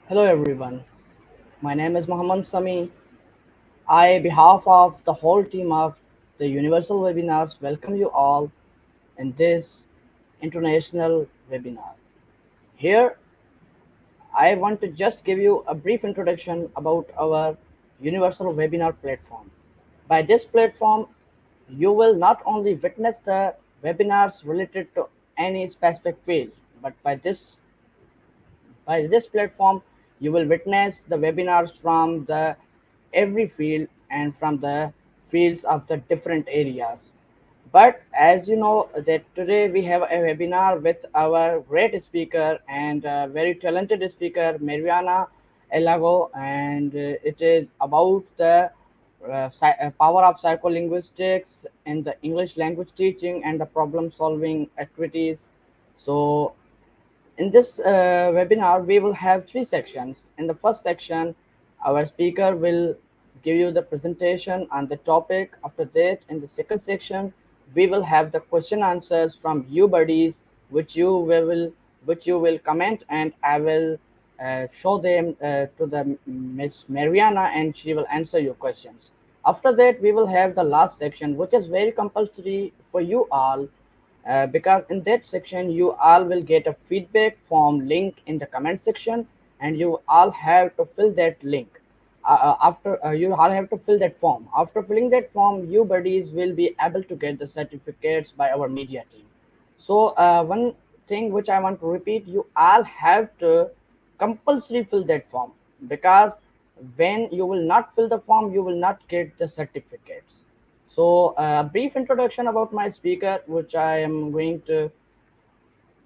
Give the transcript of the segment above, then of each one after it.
Hello everyone, my name is 𝘆𝗵𝘁. I, behalf of the whole team of the Universal Webinars, welcome you all in this international webinar. Here, I want to just give you a brief introduction about our Universal Webinar platform. By this platform, you will not only witness the webinars related to any specific field, but by this platform, you will witness the webinars from the every field and from the fields of the different areas. But as you know that today we have a webinar with our great speaker and very talented speaker, Mariana Hidalgo, and it is about the power of psycholinguistics in the English language teaching and the problem solving activities. So in this webinar, we will have three sections. In the first section, our speaker will give you the presentation on the topic. After that, in the second section, we will have the question answers from you buddies, which you will comment, and I will show them to the Miss Mariana, and she will answer your questions. After that, we will have the last section, which is very compulsory for you all because in that section you all will get a feedback form link in the comment section, and you all have to fill that link. After you all have to fill that form. After filling that form, you buddies will be able to get the certificates by our media team. So one thing which I want to repeat, you all have to compulsory fill that form, because when you will not fill the form, you will not get the certificates. So a brief introduction about my speaker, which I am going to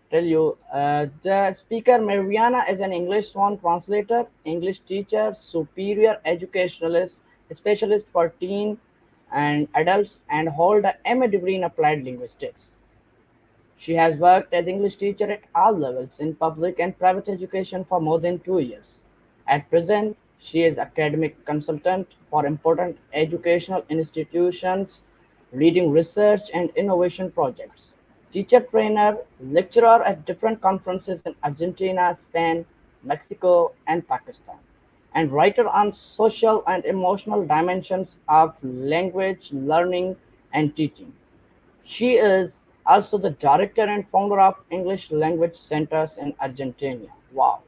tell you. The speaker Mariana is an English swan translator, English teacher, superior educationalist, specialist for teen and adults, and hold a MA degree in Applied Linguistics. She has worked as English teacher at all levels in public and private education for more than 2 years. At present, she is academic consultant for important educational institutions, leading research and innovation projects. Teacher trainer, lecturer at different conferences in Argentina, Spain, Mexico, and Pakistan, and writer on social and emotional dimensions of language learning and teaching. She is also the director and founder of English Language Centers in Argentina. Wow.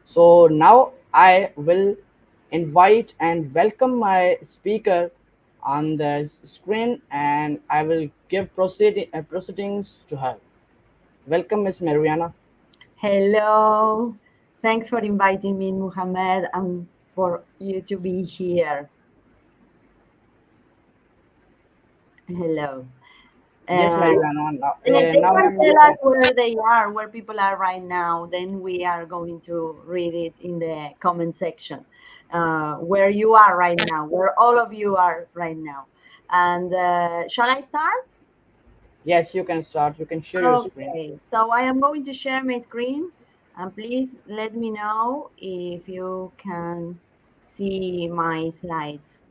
So now I will invite and welcome my speaker on the screen, and I will give proceedings to her. Welcome, Miss Mariana. Hello. Thanks for inviting me, Muhammad, and for you to be here. Hello. Yes, Uh, Mariana. they Now can I'm tell us looking. where they are, where people are right now. Then we are going to read it in the comment section, where you are right now, where all of you are right now. And shall I start? Yes, you can start. You can share your screen. Okay. So I am going to share my screen, and please let me know if you can see my slides.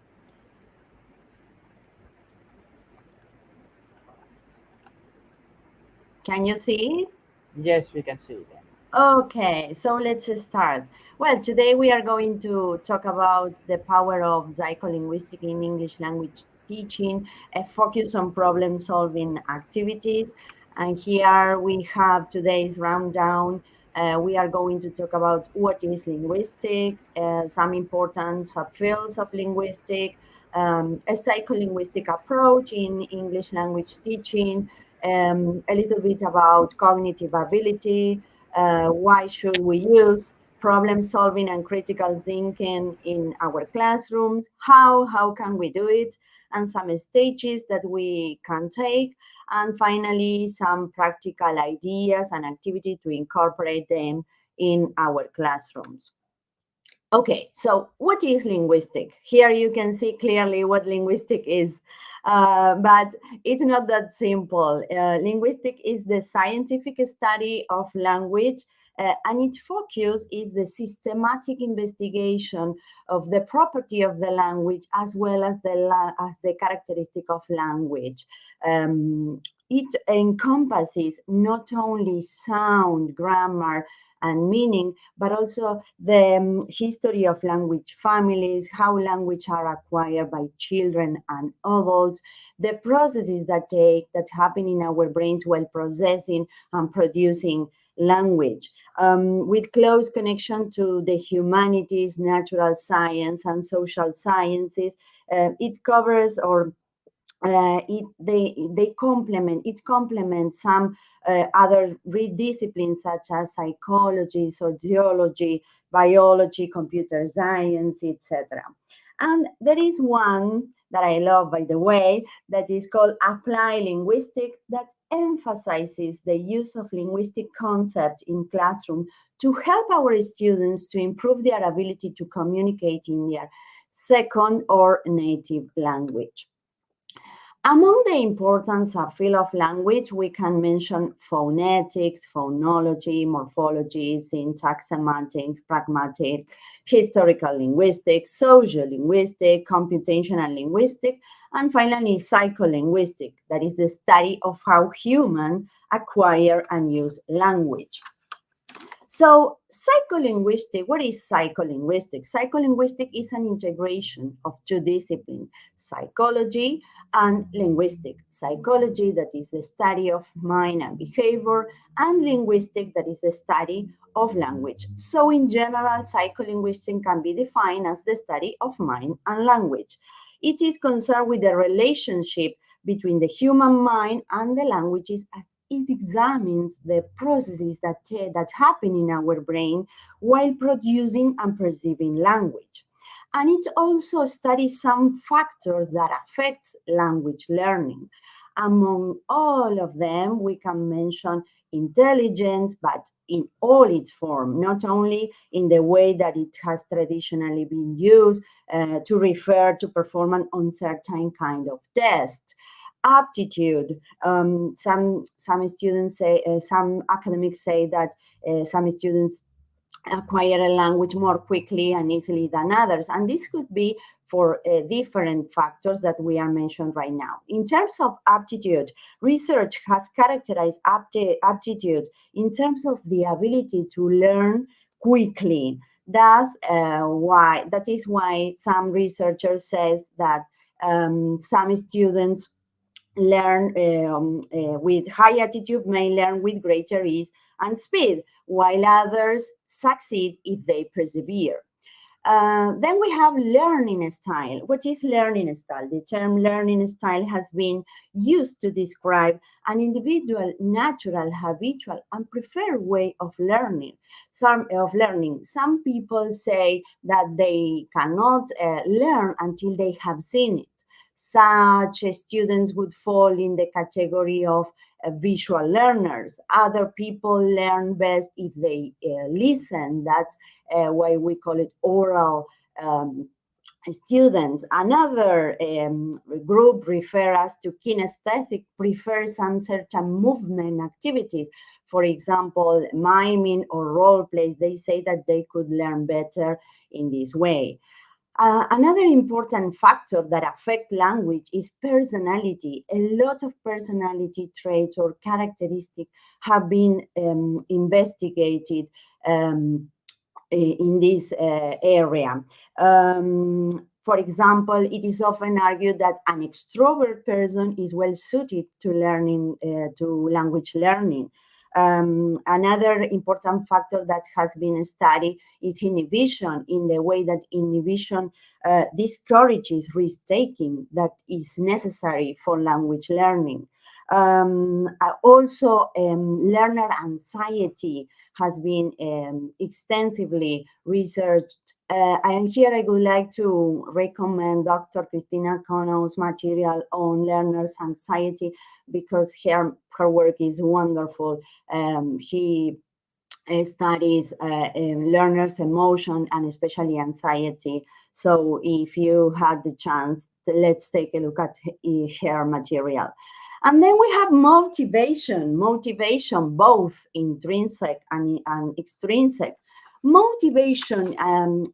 Can you see? Yes, we can see them. Okay, so let's start. Well, today we are going to talk about the power of psycholinguistics in English language teaching, a focus on problem-solving activities. And here we have today's rundown. We are going to talk about what is linguistic, some important subfields of linguistic, a psycholinguistic approach in English language teaching, a little bit about cognitive ability, why should we use problem solving and critical thinking in our classrooms, how can we do it, and some stages that we can take, and finally some practical ideas and activity to incorporate them in our classrooms. Okay, so what is linguistic? Here you can see clearly what linguistic is, but it's not that simple. Linguistic is the scientific study of language, and its focus is the systematic investigation of the property of the language as well as the characteristic of language. It encompasses not only sound, grammar, and meaning, but also the history of language families, how language are acquired by children and adults, the processes that happen in our brains while processing and producing language, with close connection to the humanities, natural science, and social sciences. It covers or it complements some other disciplines such as psychology, sociology, biology, computer science, etc. And there is one that I love, by the way, that is called Applied Linguistics, that emphasizes the use of linguistic concepts in classroom to help our students to improve their ability to communicate in their second or native language. Among the importance of field of language, we can mention phonetics, phonology, morphology, syntax, semantics, pragmatic, historical linguistics, social linguistics, computational linguistics, and finally psycholinguistics, that is the study of how humans acquire and use language. So psycholinguistics, what is psycholinguistics? Psycholinguistics is an integration of two disciplines, psychology and linguistic. Psychology, that is the study of mind and behavior, and linguistic, that is the study of language. So in general, psycholinguistics can be defined as the study of mind and language. It is concerned with the relationship between the human mind and the languages. It examines the processes that happen in our brain while producing and perceiving language. And it also studies some factors that affect language learning. Among all of them, we can mention intelligence, but in all its form, not only in the way that it has traditionally been used to refer to performance on certain kind of test. Aptitude. Some students say, some academics say that some students acquire a language more quickly and easily than others, and this could be for different factors that we are mentioned right now. In terms of aptitude, research has characterized aptitude in terms of the ability to learn quickly. That is why some researchers says that some students learn with high attitude may learn with greater ease and speed, while others succeed if they persevere. Then we have learning style. What is learning style? The term learning style has been used to describe an individual natural, habitual, and preferred way of learning. Some people say that they cannot learn until they have seen it. Such students would fall in the category of visual learners. Other people learn best if they listen. That's why we call it oral students. Another group refer us to kinesthetic, prefer some certain movement activities. For example, miming or role plays, they say that they could learn better in this way. Another important factor that affect language is personality. A lot of personality traits or characteristics have been investigated in this area. For example, it is often argued that an extrovert person is well suited to language learning. Another important factor that has been studied is inhibition, in the way that inhibition discourages risk-taking that is necessary for language learning. Also, learner anxiety has been extensively researched. And here I would like to recommend Dr. Christina Connell's material on learner's anxiety, because her work is wonderful. He studies learners' emotion and especially anxiety. So if you had the chance, let's take a look at her material. And then we have motivation, both intrinsic and extrinsic. Motivation,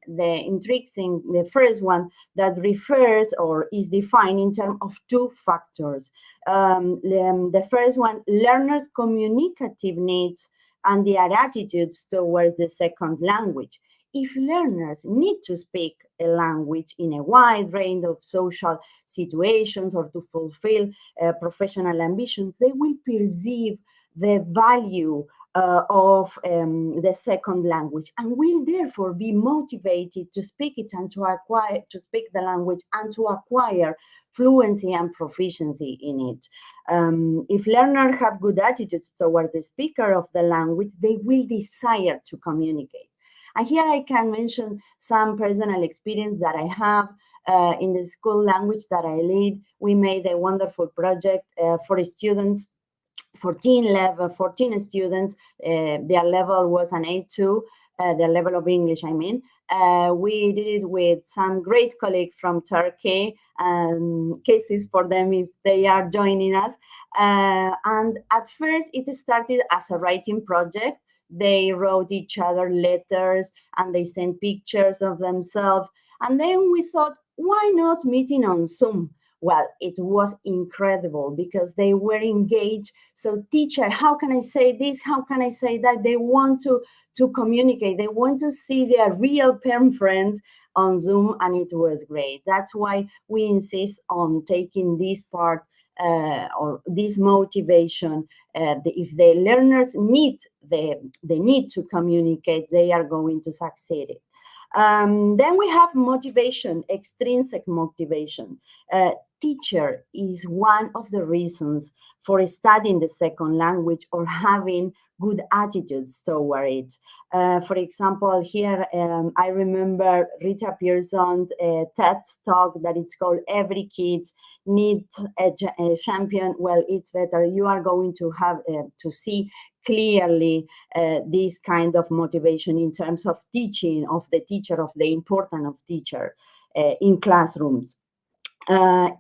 the first one that refers or is defined in terms of two factors. The first one, learners' communicative needs and their attitudes towards the second language. If learners need to speak a language in a wide range of social situations or to fulfill professional ambitions, they will perceive the value of the second language and will therefore be motivated to speak it and to speak the language and to acquire fluency and proficiency in it. If learners have good attitudes toward the speaker of the language, they will desire to communicate. And here I can mention some personal experience that I have in the school language that I lead. We made a wonderful project for students, 14 students. Their level was an A2, their level of English, I mean. We did it with some great colleagues from Turkey, cases for them if they are joining us. And at first, it started as a writing project. They wrote each other letters and they sent pictures of themselves. And then we thought, why not meeting on Zoom? Well, it was incredible because they were engaged. So, teacher, how can I say this? How can I say that? They want to communicate. They want to see their real pen friends on Zoom, and it was great. That's why we insist on taking this part or this motivation. If the learners meet the need to communicate, they are going to succeed. Then we have motivation, extrinsic motivation. Teacher is one of the reasons for studying the second language or having good attitudes toward it. For example, here I remember Rita Pearson's TED talk that it's called "Every Kid Needs a Champion." Well, it's better. You are going to have to see clearly this kind of motivation in terms of teaching of the teacher, of the importance of teacher in classrooms.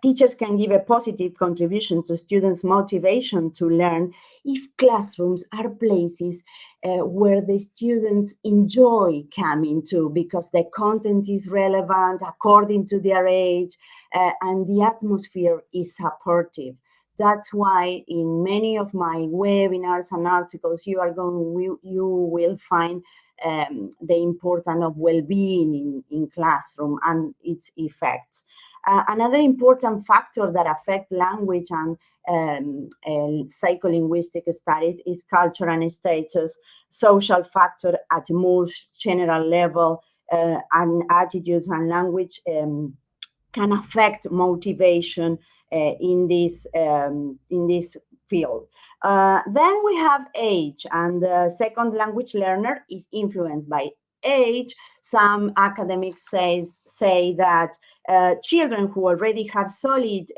Teachers can give a positive contribution to students' motivation to learn if classrooms are places where the students enjoy coming to because the content is relevant according to their age and the atmosphere is supportive. That's why in many of my webinars and articles, you will find the importance of well-being in classroom and its effects. Another important factor that affect language and psycholinguistic studies is culture and status, social factor at most general level, and attitudes and language can affect motivation in this field. Then we have age, and the second language learner is influenced by age. Some academics say that children who already have solid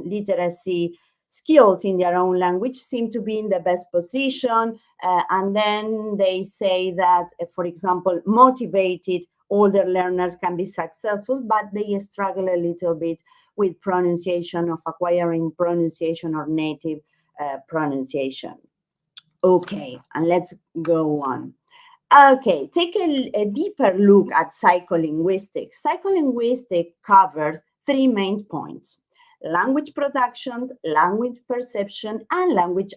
literacy skills in their own language seem to be in the best position. And then they say that, for example, motivated older learners can be successful, but they struggle a little bit with pronunciation, of acquiring pronunciation or native pronunciation. Okay, and let's go on. Okay, take a deeper look at psycholinguistics. Psycholinguistics covers three main points: language production, language perception, and language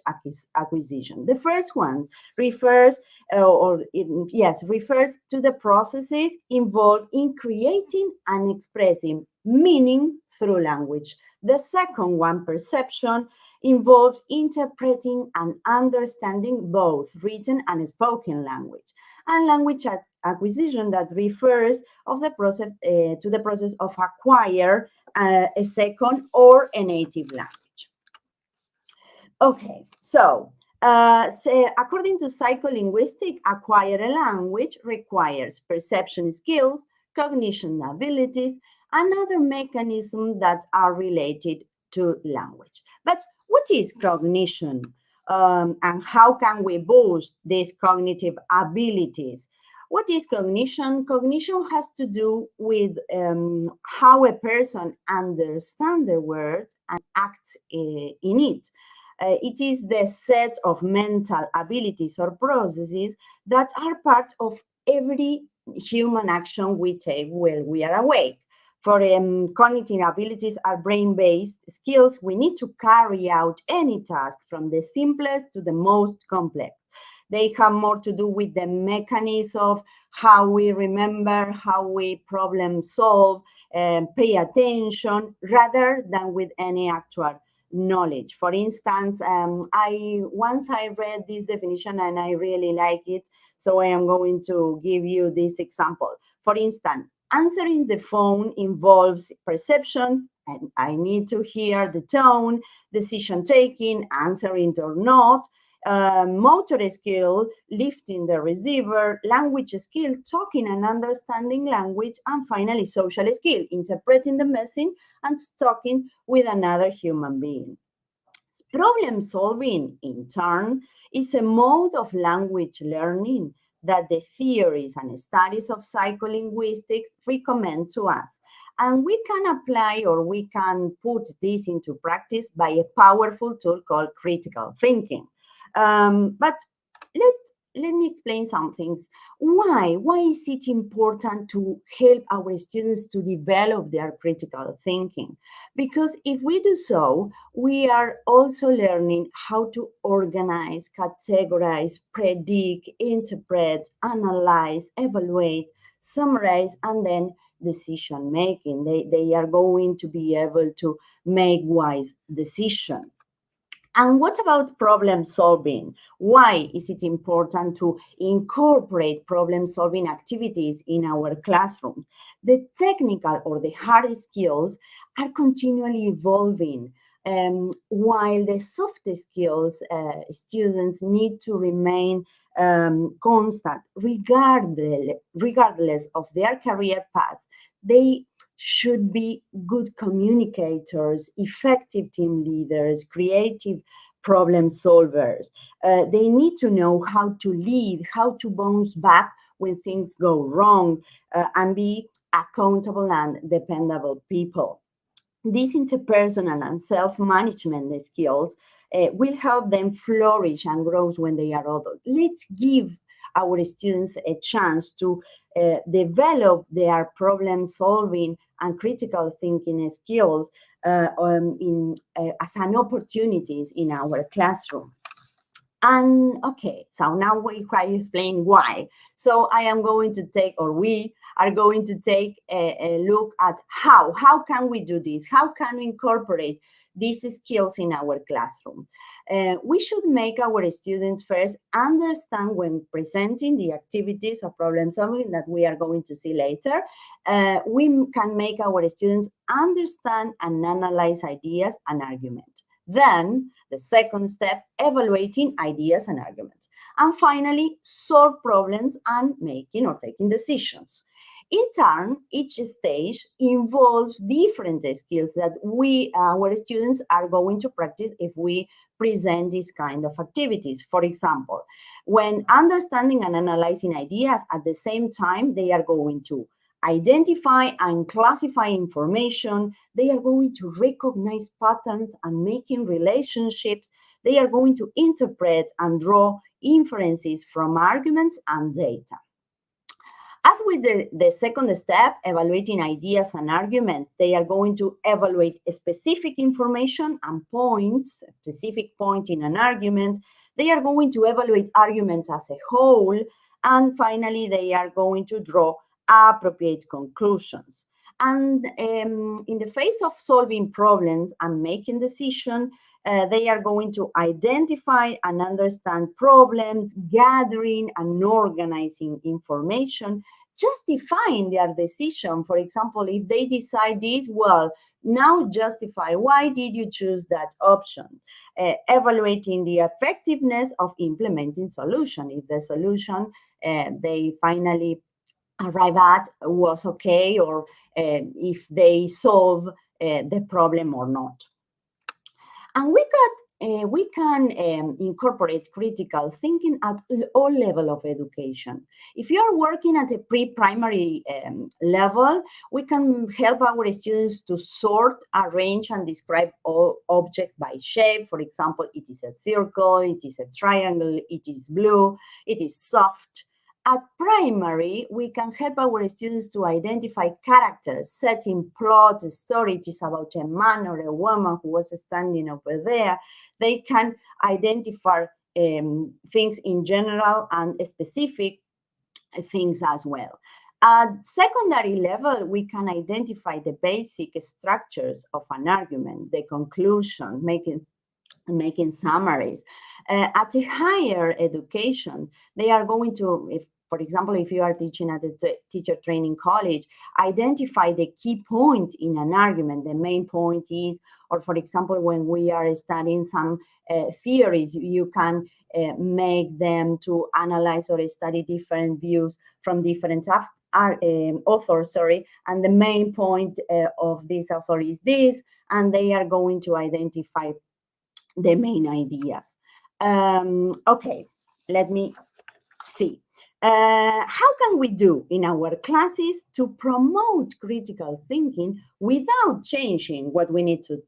acquisition. The first one refers to the processes involved in creating and expressing meaning through language. The second one, perception, involves interpreting and understanding both written and spoken language. And language acquisition that refers to the process of acquire a second or a native language. Okay, so according to psycholinguistics, acquire a language requires perception skills, cognition abilities, and other mechanisms that are related to language. But what is cognition? And how can we boost these cognitive abilities? What is cognition? Cognition has to do with how a person understands the word and acts in it. It is the set of mental abilities or processes that are part of every human action we take while we are awake. For cognitive abilities are brain-based skills. We need to carry out any task from the simplest to the most complex. They have more to do with the mechanism of how we remember, how we problem solve, pay attention, rather than with any actual knowledge. For instance, I read this definition and I really like it, so I am going to give you this example. For instance, answering the phone involves perception, and I need to hear the tone, decision taking, answering or not, motor skill, lifting the receiver, language skill, talking and understanding language, and finally social skill, interpreting the message and talking with another human being. Problem solving, in turn, is a mode of language learning that the theories and studies of psycholinguistics recommend to us. And we can apply or we can put this into practice by a powerful tool called critical thinking. But let, let me explain some things. Why? Why is it important to help our students to develop their critical thinking? Because if we do so, we are also learning how to organize, categorize, predict, interpret, analyze, evaluate, summarize, and then decision making. They are going to be able to make wise decisions. And what about problem solving? Why is it important to incorporate problem solving activities in our classroom? The technical or the hard skills are continually evolving, while the soft skills students need to remain constant regardless of their career path. They should be good communicators, effective team leaders, creative problem solvers. They need to know how to lead, how to bounce back when things go wrong, and be accountable and dependable people. These interpersonal and self-management skills will help them flourish and grow when they are adult. Let's give our students a chance to develop their problem solving and critical thinking skills as an opportunities in our classroom. And okay, so now I explain why. So I am going to take, or we are going to take a look at how can we do this? How can we incorporate these skills in our classroom? We should make our students first understand when presenting the activities of problem solving that we are going to see later. We can make our students understand and analyze ideas and arguments. Then the second step, evaluating ideas and arguments. And finally, solve problems and making or taking decisions. In turn, each stage involves different skills that our students are going to practice if we present these kind of activities. For example, when understanding and analyzing ideas at the same time, they are going to identify and classify information. They are going to recognize patterns and making relationships. They are going to interpret and draw inferences from arguments and data. As with the second step, evaluating ideas and arguments, they are going to evaluate specific information and points, specific point in an argument. They are going to evaluate arguments as a whole. And finally, they are going to draw appropriate conclusions. And in the face of solving problems and making decisions, they are going to identify and understand problems, gathering and organizing information, justifying their decision. For example, if they decide this, well, now justify why did you choose that option. Evaluating the effectiveness of implementing solution. If the solution they finally arrive at was okay, or if they solve the problem or not. And we can incorporate critical thinking at all level of education. If you are working at a pre-primary level, we can help our students to sort, arrange, and describe all objects by shape. For example, it is a circle, it is a triangle, it is blue, it is soft. At primary, we can help our students to identify characters, setting plot, stories about a man or a woman who was standing over there. They can identify things in general and specific things as well. At secondary level, we can identify the basic structures of an argument, the conclusion, making summaries. At a higher education, they are going to, if, for example, if you are teaching at a teacher training college, identify the key point in an argument. The main point is, or for example, when we are studying some theories, you can make them to analyze or study different views from different authors, and the main point of this author is this, and they are going to identify the main ideas. Okay, let me see. How can we do in our classes to promote critical thinking without changing what we need to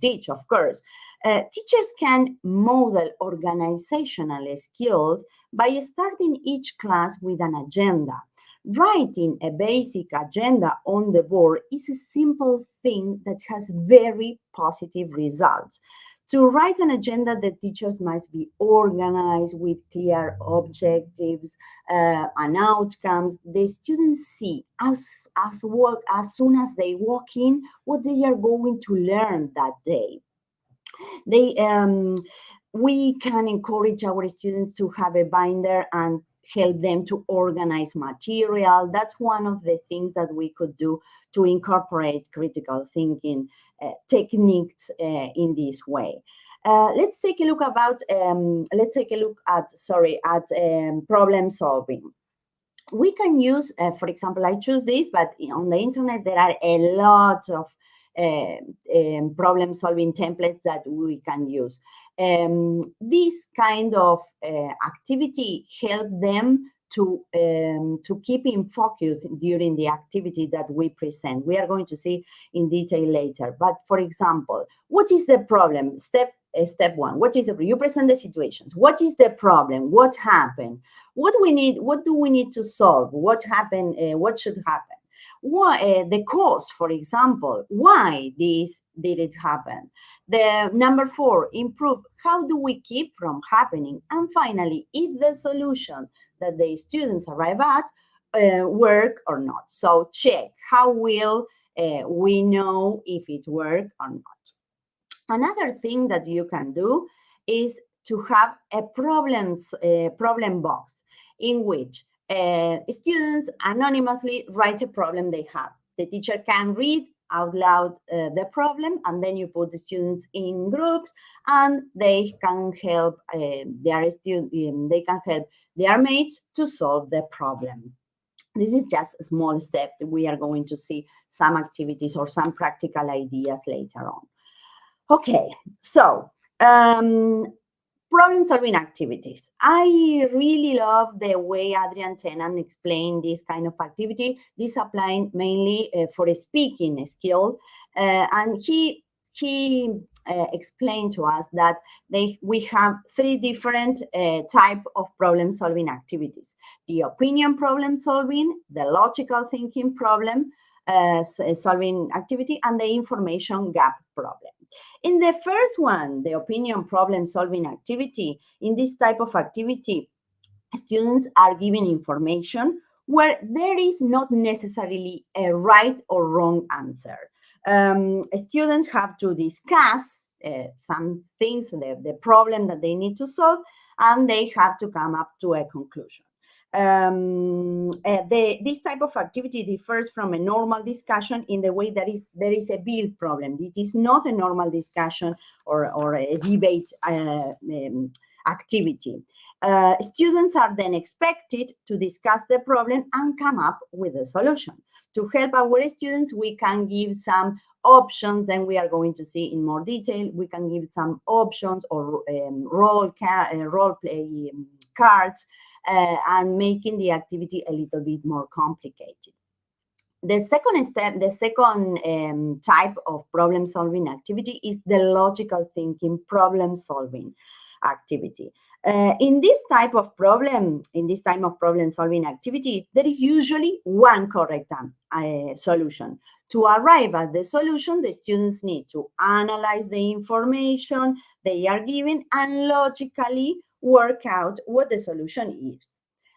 teach, of course? Teachers can model organizational skills by starting each class with an agenda. Writing a basic agenda on the board is a simple thing that has very positive results. To write an agenda, the teachers must be organized with clear objectives and outcomes. The students see as soon as they walk in what they are going to learn that day. We can encourage our students to have a binder and help them to organize material. That's one of the things that we could do to incorporate critical thinking techniques in this way. Let's take a look at problem solving. We can use, for example, I choose this, but on the internet there are a lot of problem solving templates that we can use. This kind of activity help them to keep in focus during the activity that we present. We are going to see in detail later. But for example, what is the problem? Step one. What is you present the situations? What is the problem? What happened? What do we need to solve? What happened? What should happen? Why the cause, for example, why this did it happen? The number 4, improve. How do we keep from happening? And finally, if the solution that the students arrive at work or not. So check, how will we know if it worked or not? Another thing that you can do is to have a problem box in which students anonymously write a problem they have. The teacher can read out loud the problem, and then you put the students in groups, and they can help their mates to solve the problem. This is just a small step. We are going to see some activities or some practical ideas later on. Okay, so problem-solving activities. I really love the way Adrian Tennant explained this kind of activity. This applying mainly for a speaking skill, and he explained to us that we have 3 different type of problem-solving activities: the opinion problem-solving, the logical thinking problem solving activity, and the information gap problem. In the first one, the opinion problem solving activity, in this type of activity, students are given information where there is not necessarily a right or wrong answer. Students have to discuss some things, the problem that they need to solve, and they have to come up to a conclusion. This type of activity differs from a normal discussion in the way that there is a build problem. It is not a normal discussion or a debate activity. Students are then expected to discuss the problem and come up with a solution. To help our students, we can give some options, then we are going to see in more detail. We can give some options or role play cards, and making the activity a little bit more complicated. The second step, the second type of problem-solving activity is the logical thinking problem-solving activity. In this type of problem-solving activity, there is usually one correct solution. To arrive at the solution, the students need to analyze the information they are given and logically work out what the solution is.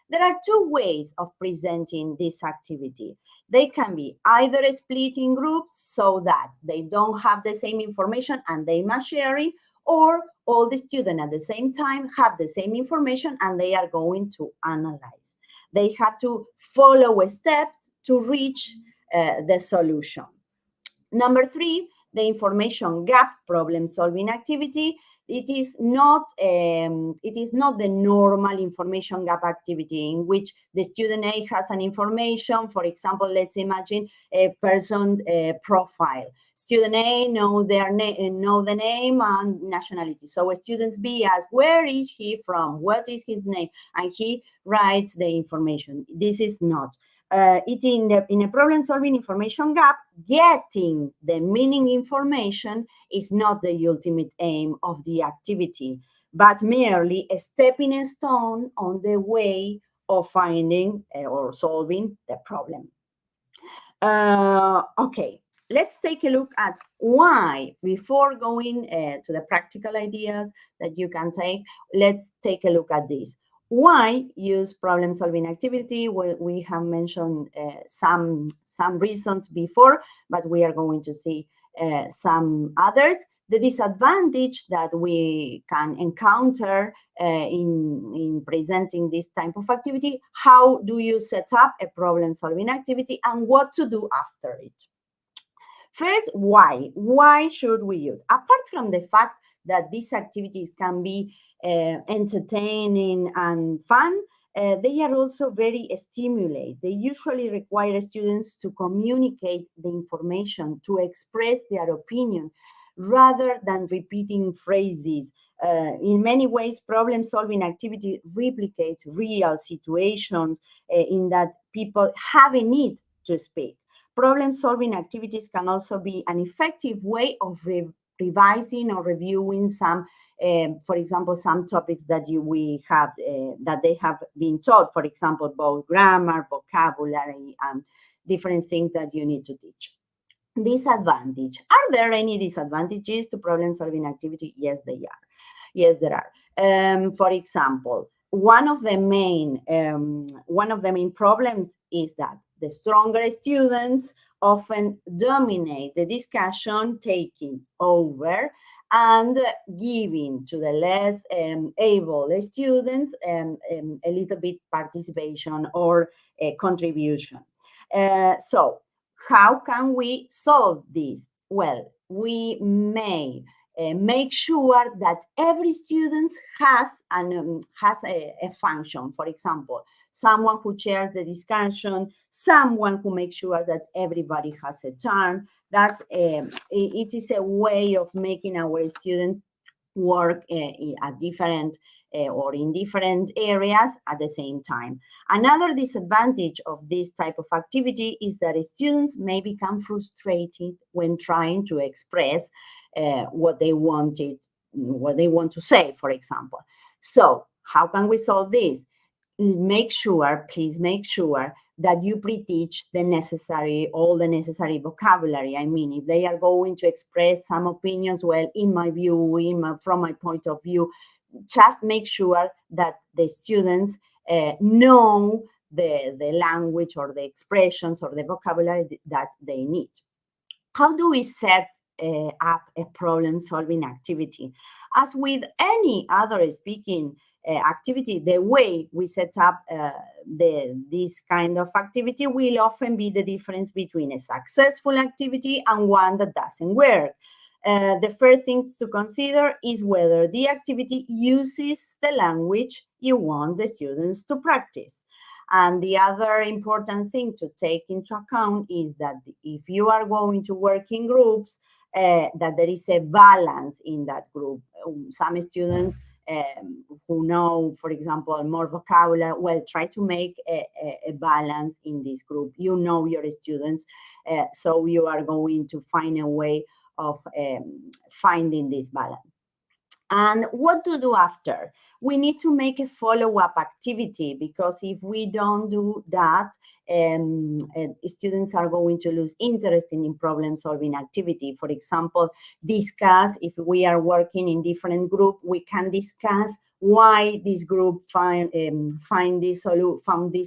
There are two ways of presenting this activity. They can be either split in groups so that they don't have the same information and they must share it, or all the students at the same time have the same information and they are going to analyze. They have to follow a step to reach the solution. Number three, the information gap problem solving activity. It is not the normal information gap activity in which the student A has an information. For example, let's imagine a person profile. Student A know the name and nationality. So student B asks, where is he from? What is his name? And he writes the information. This is not. In a problem-solving information gap, getting the meaning information is not the ultimate aim of the activity, but merely a stepping stone on the way of finding or solving the problem. Okay, let's take a look at why. Before going to the practical ideas that you can take, let's take a look at this. Why use problem-solving activity? We have mentioned some reasons before, but we are going to see some others. The disadvantage that we can encounter in presenting this type of activity, how do you set up a problem-solving activity, and what to do after it. First, why? Why should we use? Apart from the fact that these activities can be entertaining and fun, they are also very stimulating. They usually require students to communicate the information, to express their opinion, rather than repeating phrases. In many ways, problem-solving activity replicates real situations in that people have a need to speak. Problem-solving activities can also be an effective way of revising or reviewing some, for example, some topics that that they have been taught. For example, both grammar, vocabulary, and different things that you need to teach. Disadvantage. Are there any disadvantages to problem-solving activity? Yes, they are. Yes, there are. For example, one of the main problems is that the stronger students often dominate the discussion, taking over and giving to the less able students a little bit participation or contribution. So how can we solve this? Well, we may make sure that every student has a function. For example, someone who chairs the discussion, someone who makes sure that everybody has a turn. It is a way of making our students work at different or in different areas at the same time. Another disadvantage of this type of activity is that students may become frustrated when trying to express what they want to say, for example. So how can we solve this? Please make sure that you pre-teach all the necessary vocabulary. I mean, if they are going to express some opinions, well, in my view, from my point of view, just make sure that the students know the language or the expressions or the vocabulary that they need. How do we set up a problem-solving activity? As with any other speaking activity, the way we set up this kind of activity will often be the difference between a successful activity and one that doesn't work. The first things to consider is whether the activity uses the language you want the students to practice. And the other important thing to take into account is that if you are going to work in groups, that there is a balance in that group. Some students who know, for example, more vocabulary, well, try to make a balance in this group. You know your students, so you are going to find a way of finding this balance. And what to do after? We need to make a follow-up activity, because if we don't do that, students are going to lose interest in problem-solving activity. For example, discuss, if we are working in different group, we can discuss why this group found this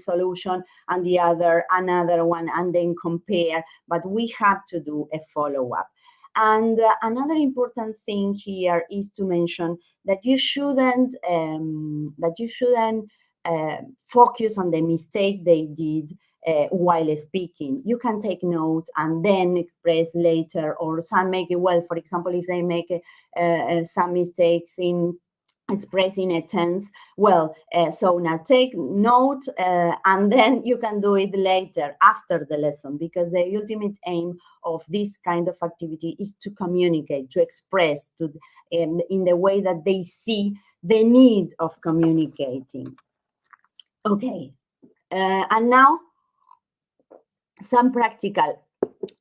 solution and the other another one, and then compare. But we have to do a follow-up. And another important thing here is to mention that you shouldn't focus on the mistake they did while speaking. You can take notes and then express later, or some make it well. For example, if they make some mistakes in expressing a tense, well, so now take note, and then you can do it later after the lesson, because the ultimate aim of this kind of activity is to communicate, to express in the way that they see the need of communicating. Okay, and now some practical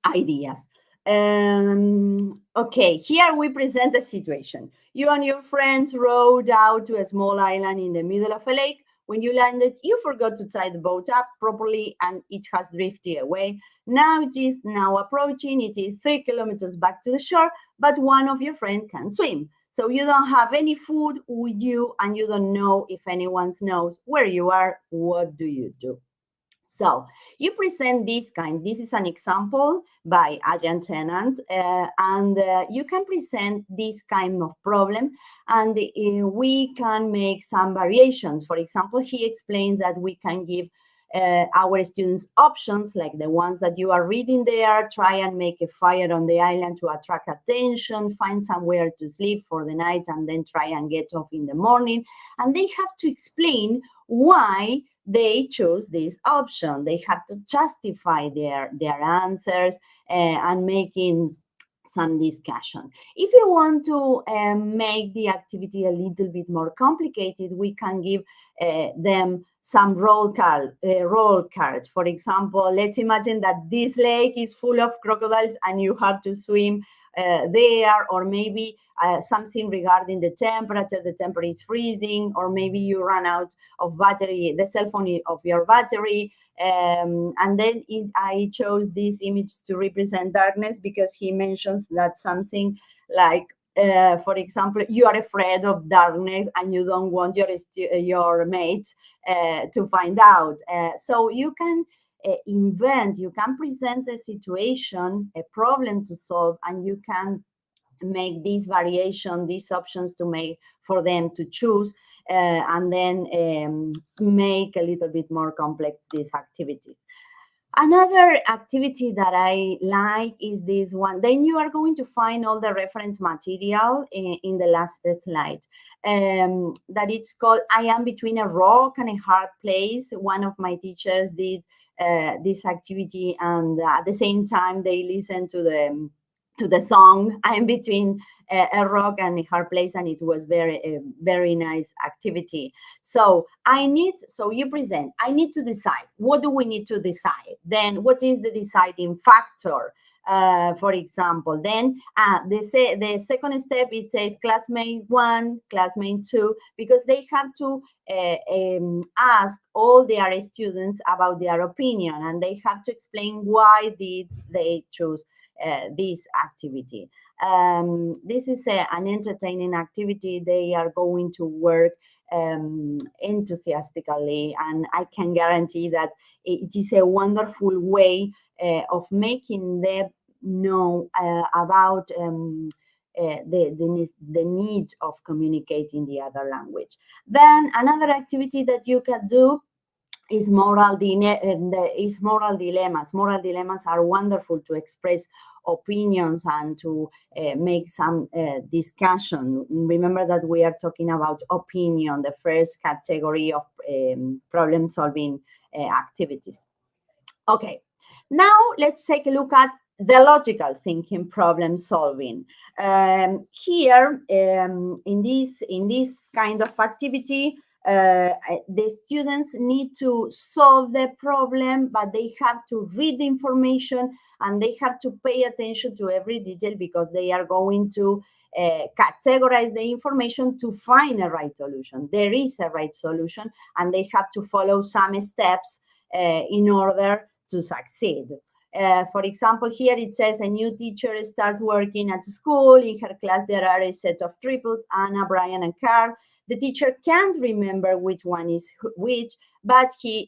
ideas. Okay, here we present a situation. You and your friends rowed out to a small island in the middle of a lake. When you landed, you forgot to tie the boat up properly and it has drifted away. Now it is now approaching. It is 3 kilometers back to the shore, but one of your friends can swim. So you don't have any food with you and you don't know if anyone knows where you are. What do you do? So you present this is an example by Adrian Tennant, and you can present this kind of problem, and we can make some variations. For example, he explains that we can give our students options like the ones that you are reading there. Try and make a fire on the island to attract attention, find somewhere to sleep for the night, and then try and get off in the morning. And they have to explain why they choose this option. They have to justify their answers and making some discussion. If you want to make the activity a little bit more complicated, we can give them some role cards. For example, let's imagine that this lake is full of crocodiles and you have to swim there, or maybe something regarding the temperature. The temperature is freezing, or maybe you run out of battery, the cell phone of your battery. And then I chose this image to represent darkness, because he mentions that something like, for example, you are afraid of darkness and you don't want your mates to find out. So you can you can present a situation, a problem to solve, and you can make this variation, these options to make for them to choose, and then make a little bit more complex these activities. Another activity that I like is this one. Then you are going to find all the reference material in the last slide. That it's called I Am Between a Rock and a Hard Place. One of my teachers did this activity, and at the same time they listened to the song I'm Between a Rock and a Hard Place, and it was very nice activity. So you present, I need to decide. What do we need to decide? Then what is the deciding factor? For example, then the second step, it says classmate 1, classmate 2, because they have to ask all their students about their opinion, and they have to explain why did they choose this activity. This is an entertaining activity. They are going to work enthusiastically, and I can guarantee that it is a wonderful way of making them know about the need of communicating the other language. Then another activity that you can do is moral dilemmas. Moral dilemmas are wonderful to express opinions and to make some discussion. Remember that we are talking about opinion, the first category of problem-solving activities. Okay, now let's take a look at the logical thinking problem solving. Here, in this kind of activity, the students need to solve the problem, but they have to read the information and they have to pay attention to every detail, because they are going to categorize the information to find a right solution. There is a right solution, and they have to follow some steps in order to succeed. For example, here it says a new teacher starts working at school. In her class, there are a set of triples, Anna, Brian, and Carl. The teacher can't remember which one is which, but she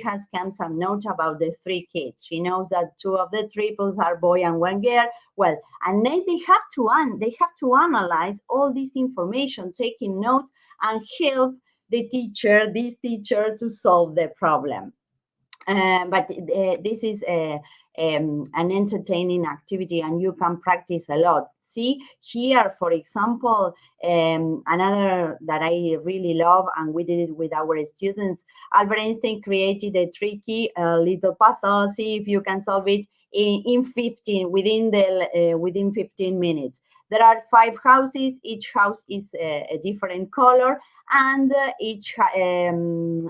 has kept some note about the three kids. She knows that two of the triples are boy and one girl. Well, and then they have to analyze all this information, taking note, and help this teacher to solve the problem. But this is an entertaining activity, and you can practice a lot. See here, for example, another that I really love, and we did it with our students. Albert Einstein created a tricky little puzzle. See if you can solve it in 15 within 15 minutes. There are 5 houses. Each house is a different color, and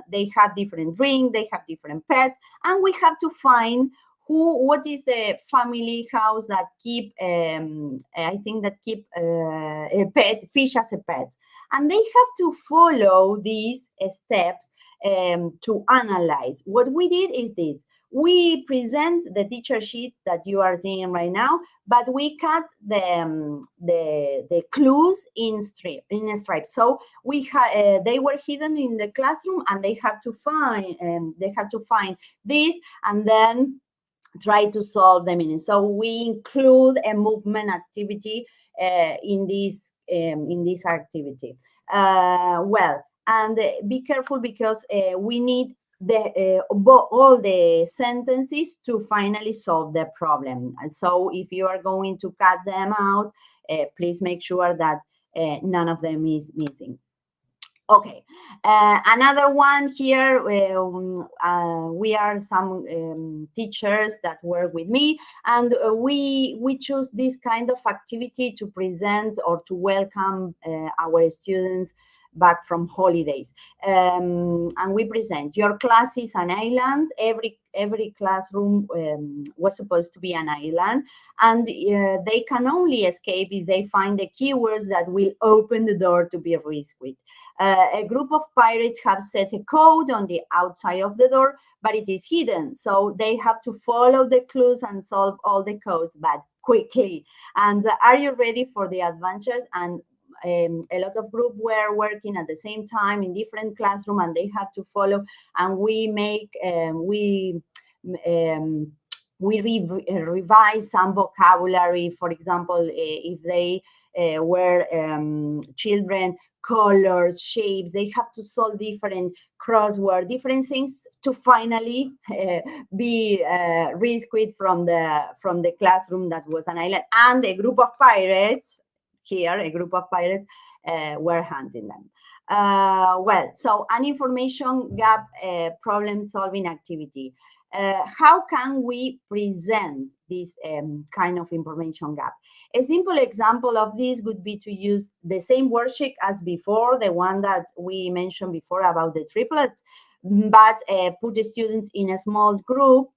they have different drink, they have different pets, and we have to find what is the family house that keep I think that keep a pet fish as a pet, and they have to follow these steps to analyze. What we did is this: we present the teacher sheet that you are seeing right now, but we cut the clues in a stripe. So they were hidden in the classroom, and they have to find this, and then try to solve the meaning. So we include a movement activity in this activity. Well, and be careful, because we need all the sentences to finally solve the problem. And so if you are going to cut them out, please make sure that none of them is missing. Okay, another one here, we are some teachers that work with me, and we choose this kind of activity to present or to welcome our students back from holidays. And we present, your class is an island. Every classroom was supposed to be an island, and they can only escape if they find the keywords that will open the door to be rescued. A group of pirates have set a code on the outside of the door, but it is hidden. So they have to follow the clues and solve all the codes, but quickly. And are you ready for the adventures? And a lot of group were working at the same time in different classroom, and they have to follow. And we revise some vocabulary. For example, if they were children, colors, shapes, they have to solve different crossword, different things to finally be rescued from the classroom that was an island. And a group of pirates were hunting them. Well, so an information gap problem solving activity. How can we present this kind of information gap? A simple example of this would be to use the same worksheet as before, the one that we mentioned before about the triplets, but put the students in a small group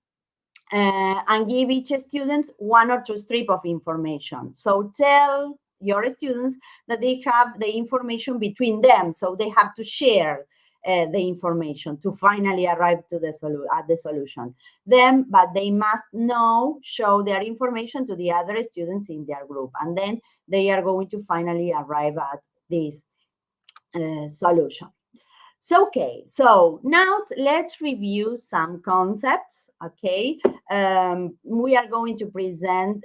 and give each student 1 or 2 strips of information. So tell your students that they have the information between them, so they have to share the information to finally arrive to the solution. But they must show their information to the other students in their group, and then they are going to finally arrive at this solution. So, okay, so now let's review some concepts, okay? We are going to present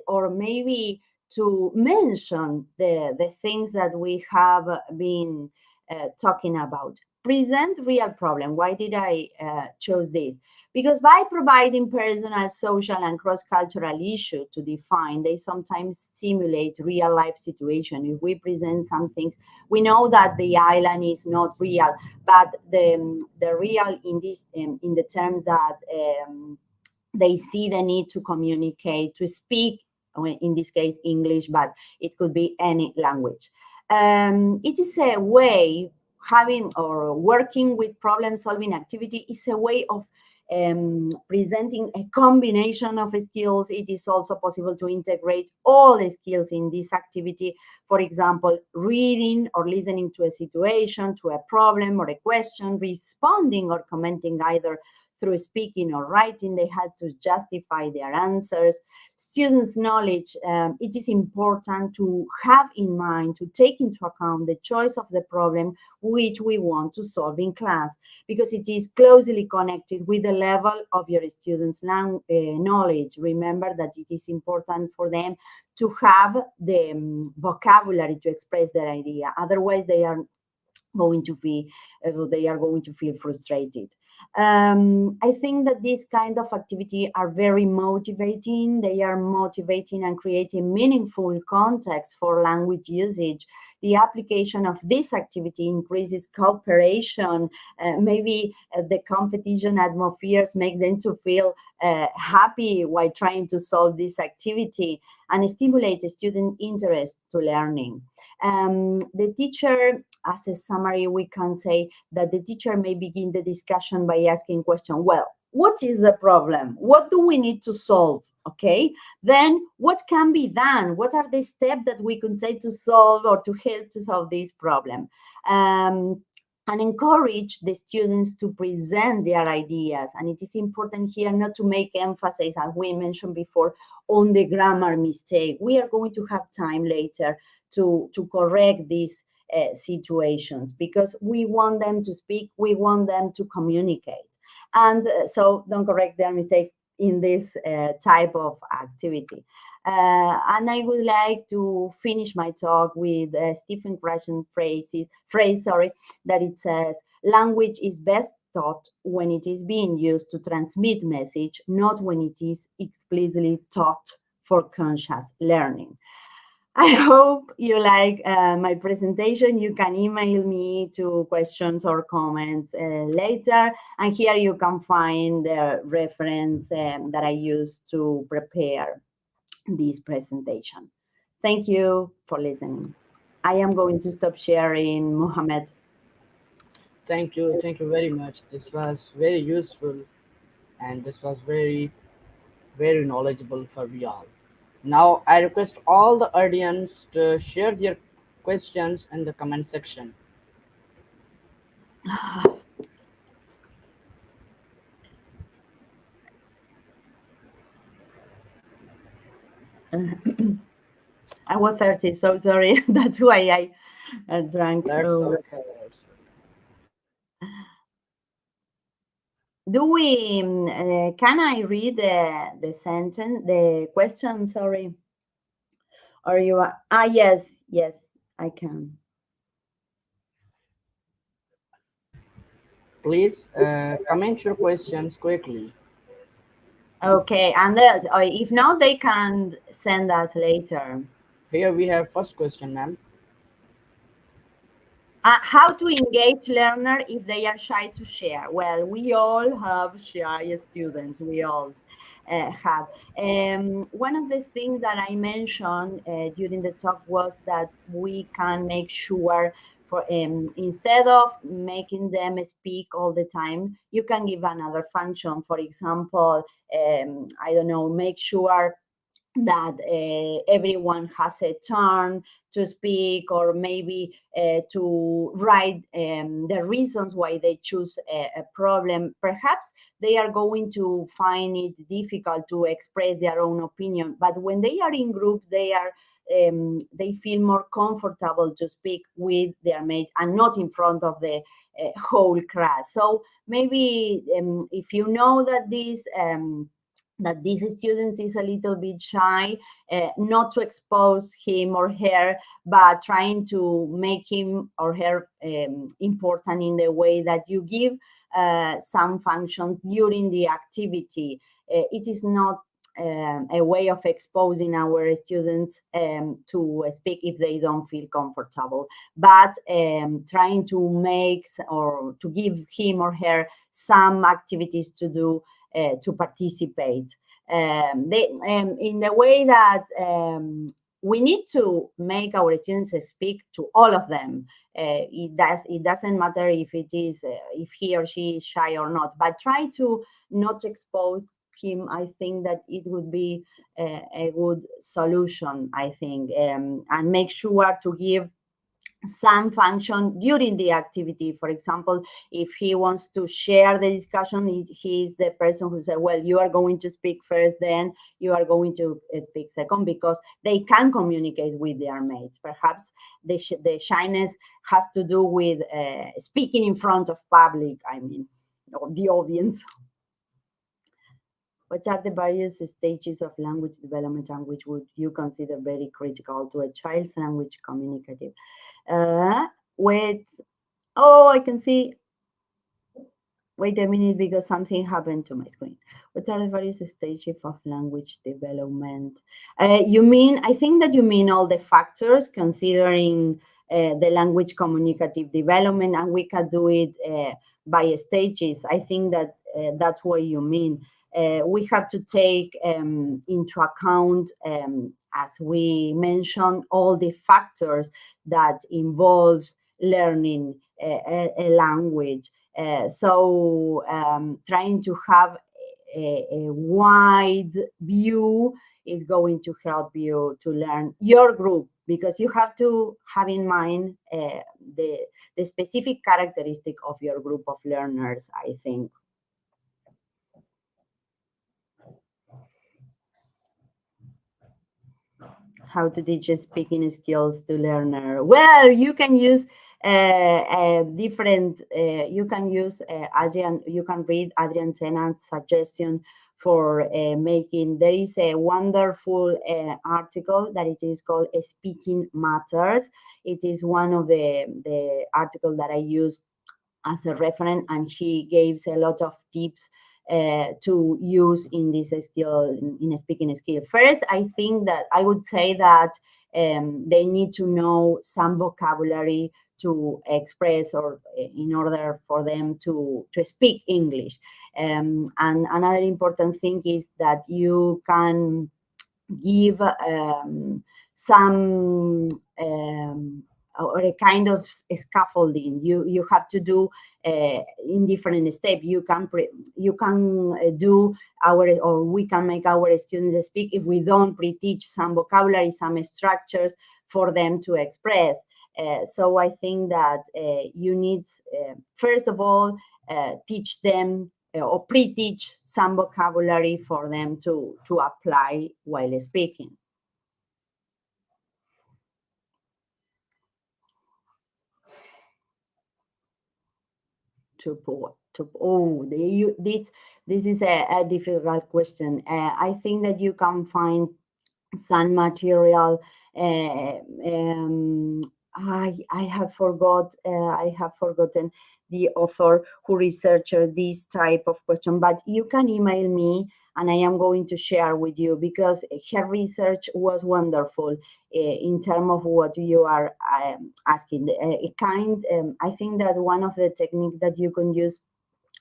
or maybe to mention the things that we have been talking about. Present real problem. Why did I choose this? Because by providing personal, social, and cross-cultural issues to define, they sometimes simulate real-life situation. If we present some things, we know that the island is not real, but the real in the terms that they see the need to communicate, to speak, in this case English, but it could be any language. It is a way, having or working with problem-solving activity is a way of presenting a combination of skills. It is also possible to integrate all the skills in this activity. For example, reading or listening to a situation, to a problem or a question, responding or commenting either through speaking or writing. They had to justify their answers. Students' knowledge, it is important to have in mind, to take into account the choice of the problem which we want to solve in class, because it is closely connected with the level of your students' knowledge. Remember that it is important for them to have the vocabulary to express their idea. Otherwise, they are going to feel frustrated. I think that this kind of activity are very motivating. They are motivating and creating meaningful context for language usage. The application of this activity increases cooperation. Maybe the competition atmospheres make them to feel happy while trying to solve this activity, and stimulate student interest to learning. The teacher, as a summary, we can say that the teacher may begin the discussion by asking question, well, what is the problem? What do we need to solve? Okay, then what can be done? What are the steps that we can take to solve or to help to solve this problem? And encourage the students to present their ideas. And it is important here not to make emphasis, as we mentioned before, on the grammar mistake. We are going to have time later to correct these situations, because we want them to speak, we want them to communicate. And so don't correct their mistake in this type of activity. And I would like to finish my talk with Stephen Krashen's phrase, that it says, language is best taught when it is being used to transmit message, not when it is explicitly taught for conscious learning. I hope you like my presentation. You can email me to questions or comments later. And here you can find the reference that I used to prepare this presentation. Thank you for listening. I am going to stop sharing, Mohammed. Thank you very much. This was very useful, and this was very, very knowledgeable for we all. Now, I request all the audience to share their questions in the comment section. I was thirsty, so sorry. That's why I drank. That's okay. Do we, can I read the sentence, the question, sorry? Or you are, yes, I can. Please comment your questions quickly. Okay, and if not, they can send us later. Here we have first question, ma'am. How to engage learner if they are shy to share? Well, we all have shy students. We all have. One of the things that I mentioned during the talk was that we can make sure for instead of making them speak all the time, you can give another function. For example, I don't know, make sure that everyone has a turn to speak, or maybe to write the reasons why they choose a problem. Perhaps they are going to find it difficult to express their own opinion, but when they are in group, they feel more comfortable to speak with their mates and not in front of the whole class. So maybe if you know that this student is a little bit shy, not to expose him or her, but trying to make him or her important in the way that you give some functions during the activity. It is not a way of exposing our students to speak if they don't feel comfortable, but trying to make or to give him or her some activities to do to participate. In the way that we need to make our students speak to all of them. It doesn't matter if it is if he or she is shy or not, but try to not expose him. I think that it would be a good solution, I think, and make sure to give some function during the activity. For example, if he wants to share the discussion, he's the person who said, well, you are going to speak first, then you are going to speak second, because they can communicate with their mates. Perhaps the shyness has to do with speaking in front of public, I mean, or the audience. What are the various stages of language development, and which would you consider very critical to a child's language communicative? Wait, oh, I can see. Wait a minute, because something happened to my screen. What are the various stages of language development? You mean, I think that you mean all the factors considering the language communicative development, and we can do it by stages. I think that that's what you mean. We have to take into account, as we mentioned, all the factors that involves learning a language. So trying to have a wide view is going to help you to learn your group, because you have to have in mind the specific characteristic of your group of learners, I think. How to teach speaking skills to learner? Well, you can use different. You can use Adrian. You can read Adrian Tennant's suggestion for making. There is a wonderful article that it is called "Speaking Matters." It is one of the article that I use as a reference, and she gives a lot of tips to use in this skill, in a speaking skill. First, I think that I would say that they need to know some vocabulary to express, or in order for them to speak English. And another important thing is that you can give some or a kind of scaffolding. You have to do in different steps. You can do our, or we can make our students speak if we don't pre-teach some vocabulary, some structures for them to express. So I think that you need, first of all, teach them or pre-teach some vocabulary for them to apply while speaking. This is a difficult question. I think that you can find some material. I have forgotten the author who researched this type of question, but you can email me and I am going to share with you, because her research was wonderful in terms of what you are asking. I think that one of the techniques that you can use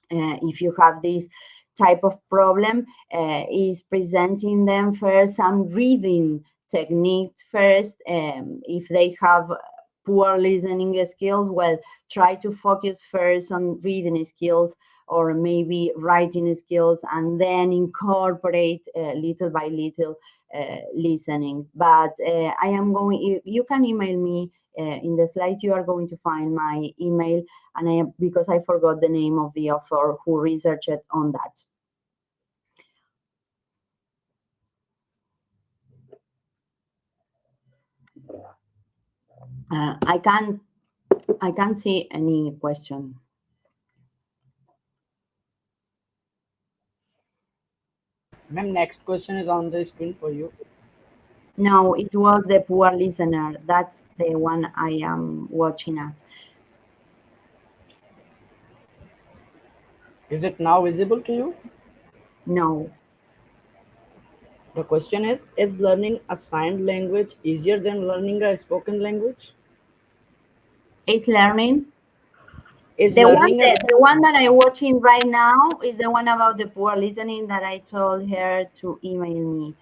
if you have this type of problem is presenting them first some reading techniques first. If they have poor listening skills, well, try to focus first on reading skills, or maybe writing skills, and then incorporate little by little listening. But I am going, you can email me. In the slides, you are going to find my email, and because I forgot the name of the author who researched on that. I can't see any question. Ma'am, next question is on the screen for you. No, it was the poor listener. That's the one I am watching at. Is it now visible to you? No. The question is learning a signed language easier than learning a spoken language? It's learning. Is The learning one that I'm watching right now is the one about the poor listening that I told her to email me.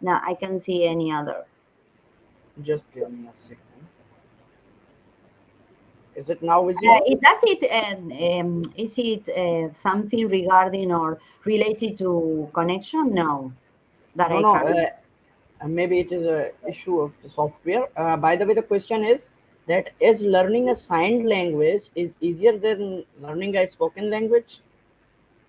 Now I can't see any other. Just give me a second. Is it now visible? Is it something regarding or related to connection? No, that No, I no. can. Maybe it is a issue of the software. By the way, the question is that is learning a signed language is easier than learning a spoken language?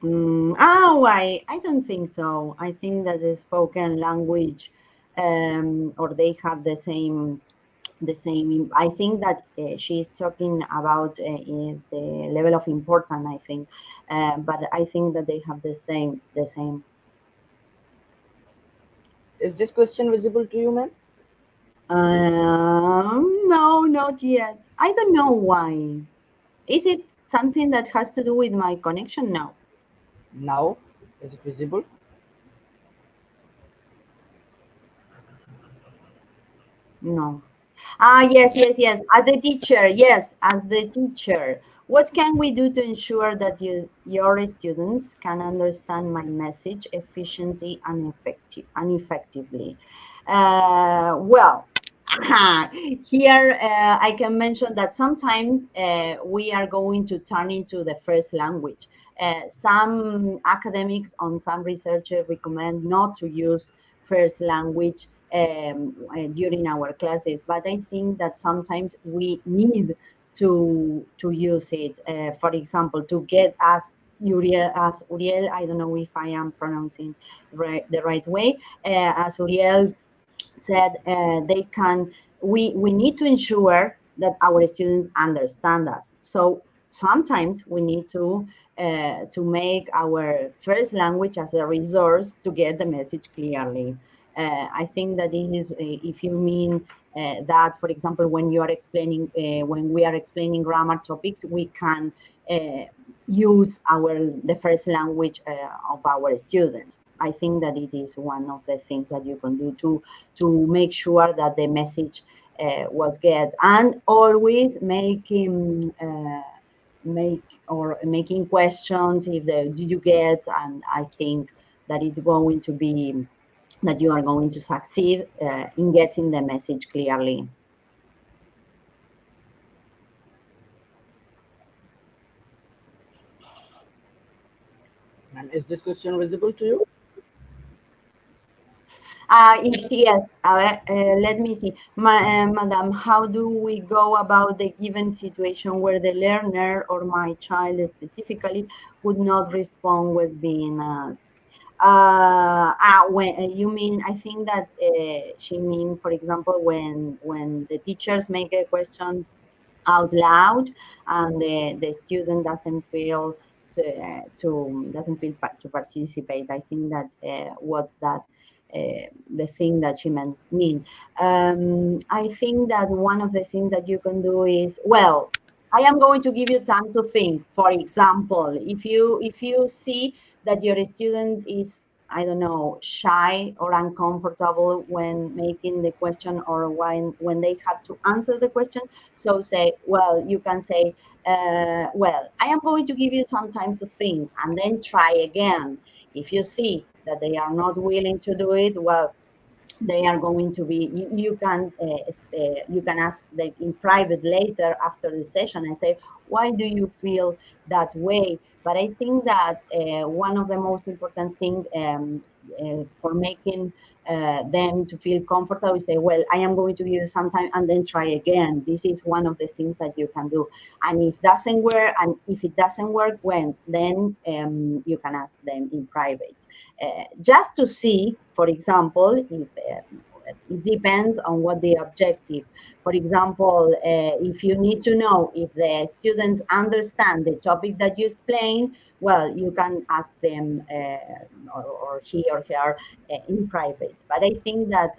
I don't think so. I think that the spoken language, or they have the same. I think that she's talking about the level of importance. I think, but I think that they have the same. Is this question visible to you, ma'am? No, not yet. I don't know why. Is it something that has to do with my connection? No, Now, is it visible? no. Yes. As the teacher, yes, as the teacher. What can we do to ensure that your students can understand my message efficiently and effectively? Well, here I can mention that sometimes we are going to turn into the first language. Some academics and some researchers recommend not to use first language during our classes, but I think that sometimes we need to use it. For example, to get as Uriel, I don't know if I am pronouncing the right way, as Uriel said, they can we need to ensure that our students understand us. So sometimes we need to make our first language as a resource to get the message clearly. I think that this is if you mean that, for example, when you are explaining when we are explaining grammar topics, we can uh, use the first language of our students. I think that it is one of the things that you can do to make sure that the message was get, and always making questions if the did you get, and I think that it's going to be that you are going to succeed in getting the message clearly. And is this question visible to you? Yes, let me see. Madam, how do we go about the given situation where the learner or my child specifically would not respond with being asked? When you mean, I think that she mean, for example, when the teachers make a question out loud and the student doesn't feel to participate. I think that what's that the thing that she mean. I think that one of the things that you can do is, well, I am going to give you time to think. For example, if you see that your student is, I don't know, shy or uncomfortable when making the question, or when they have to answer the question, so say, well, you can say, well, I am going to give you some time to think and then try again. If you see that they are not willing to do it, well, they are going to be you can ask them in private later after the session and say, why do you feel that way? But I think that one of the most important thing for making them to feel comfortable is say, well, I am going to give you some time and then try again. This is one of the things that you can do. And if it doesn't work, when then you can ask them in private, just to see, for example, if it depends on what the objective. For example, if you need to know if the students understand the topic that you explain, well, you can ask them, or he or her, in private. But I think that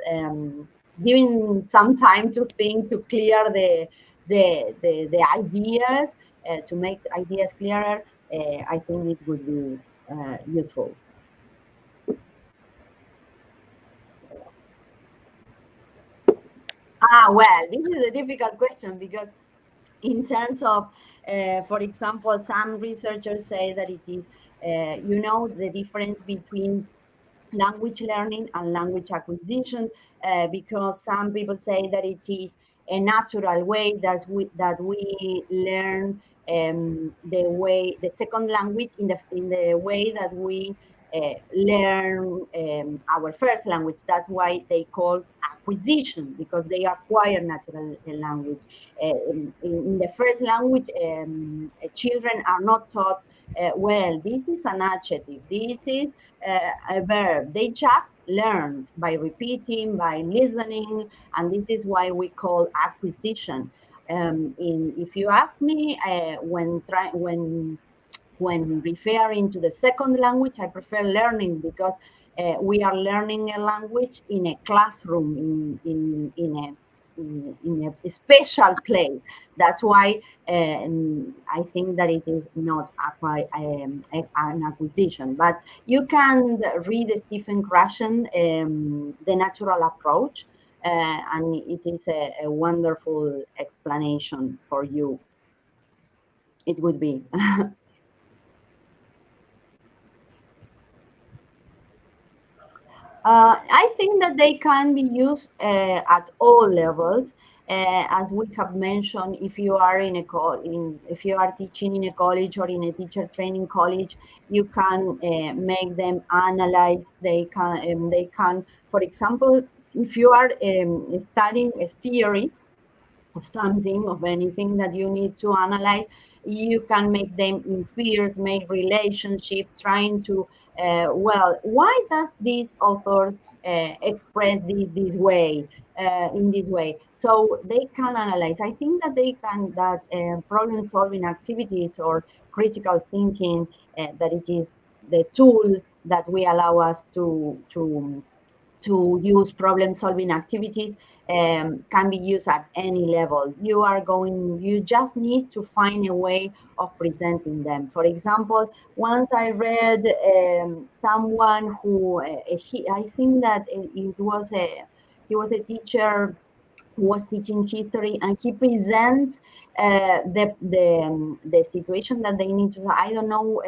giving some time to think, to clear the ideas, to make ideas clearer, I think it would be useful. Well, this is a difficult question because, in terms of, for example, some researchers say that it is, the difference between language learning and language acquisition, because some people say that it is a natural way that we learn the second language in the way that we learn our first language. That's why they call acquisition, because they acquire natural language. In the first language, children are not taught, well, this is an adjective, this is a verb. They just learn by repeating, by listening, and this is why we call acquisition. If you ask me, when referring to the second language, I prefer learning, because we are learning a language in a classroom, in a special place. That's why I think that it is not an acquisition. But you can read Stephen Krashen, The Natural Approach, and it is a wonderful explanation for you. It would be. I think that they can be used at all levels. As we have mentioned, if you are if you are teaching in a college or in a teacher training college, you can make them analyze. They can, for example, if you are studying a theory of something, of anything that you need to analyze, you can make them inference, make relationship, trying to, well, why does this author express this way, in this way? So they can analyze. I think that they can, that problem solving activities or critical thinking, that it is the tool that we allow us to use problem solving activities, can be used at any level. You just need to find a way of presenting them. For example, once I read someone who, I think that he was a teacher who was teaching history, and he presents the situation that they need to. I don't know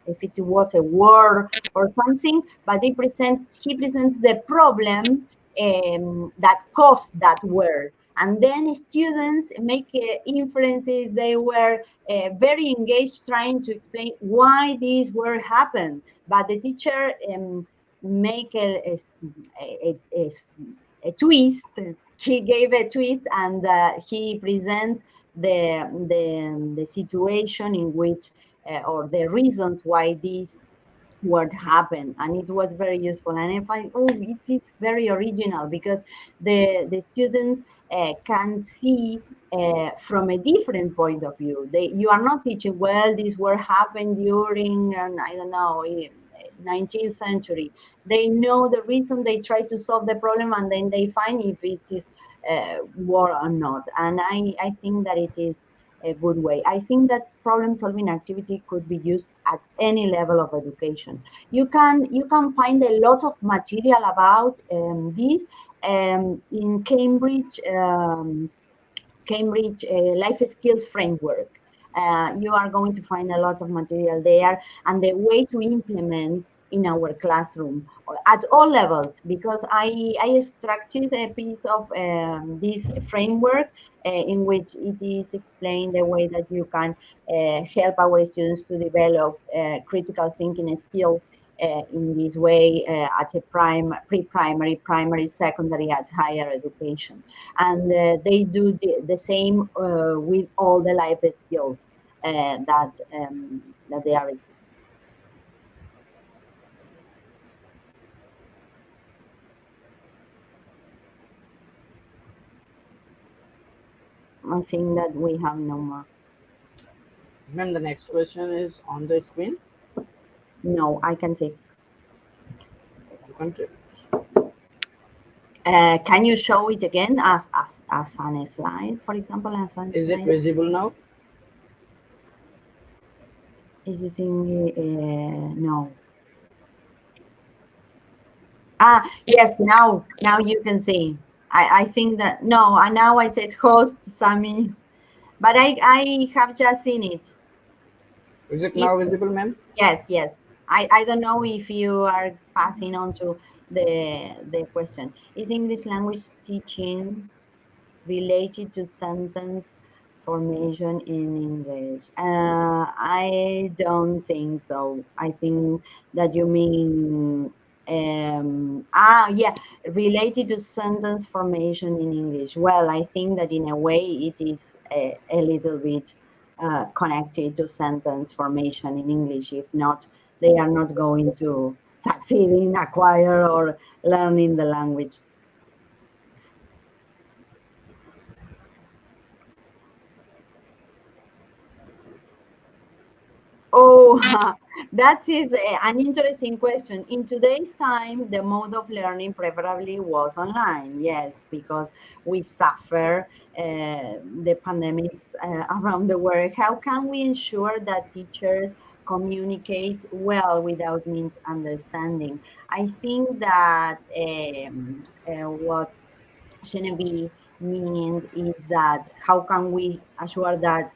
if it was a war or something, but he presents the problem that caused that war. And then students make inferences. They were very engaged trying to explain why this war happened. But the teacher make a twist. He gave a twist, and he presents the situation in which, or the reasons why this what happened, and it was very useful. And I find, oh, it's very original, because the students can see from a different point of view. You are not teaching, well, this word happened during, I don't know, 19th century. They know the reason, they try to solve the problem, and then they find if it is war or not. And I think that it is a good way. I think that problem solving activity could be used at any level of education. You can find a lot of material about this in Cambridge Life Skills Framework. You are going to find a lot of material there, and the way to implement in our classroom at all levels, because I extracted a piece of this framework in which it is explained the way that you can help our students to develop critical thinking skills in this way at a pre-primary, primary, secondary, at higher education. And they do the same with all the life skills that they are existing. I think that we have no more. Then the next question is on the screen. No, I can see. You can take. Can you show it again as on a slide, for example, as on Is it slide? visible now? Is this in no? Yes, now you can see. I think that no, and now I said host Sami, but I have just seen it. Is it It now visible, ma'am? yes, yes. I don't know if you are passing on to the question. Is English language teaching related to sentence formation in English? I don't think so. I think that you mean, yeah, related to sentence formation in English. Well, I think that in a way it is a little bit connected to sentence formation in English. If not, they are not going to succeed in acquire or learning the language. Oh, that is an interesting question. In today's time, the mode of learning preferably was online. Yes, because we suffer the pandemics around the world. How can we ensure that teachers communicate well without misunderstanding? I think that what Genevieve means is that how can we assure that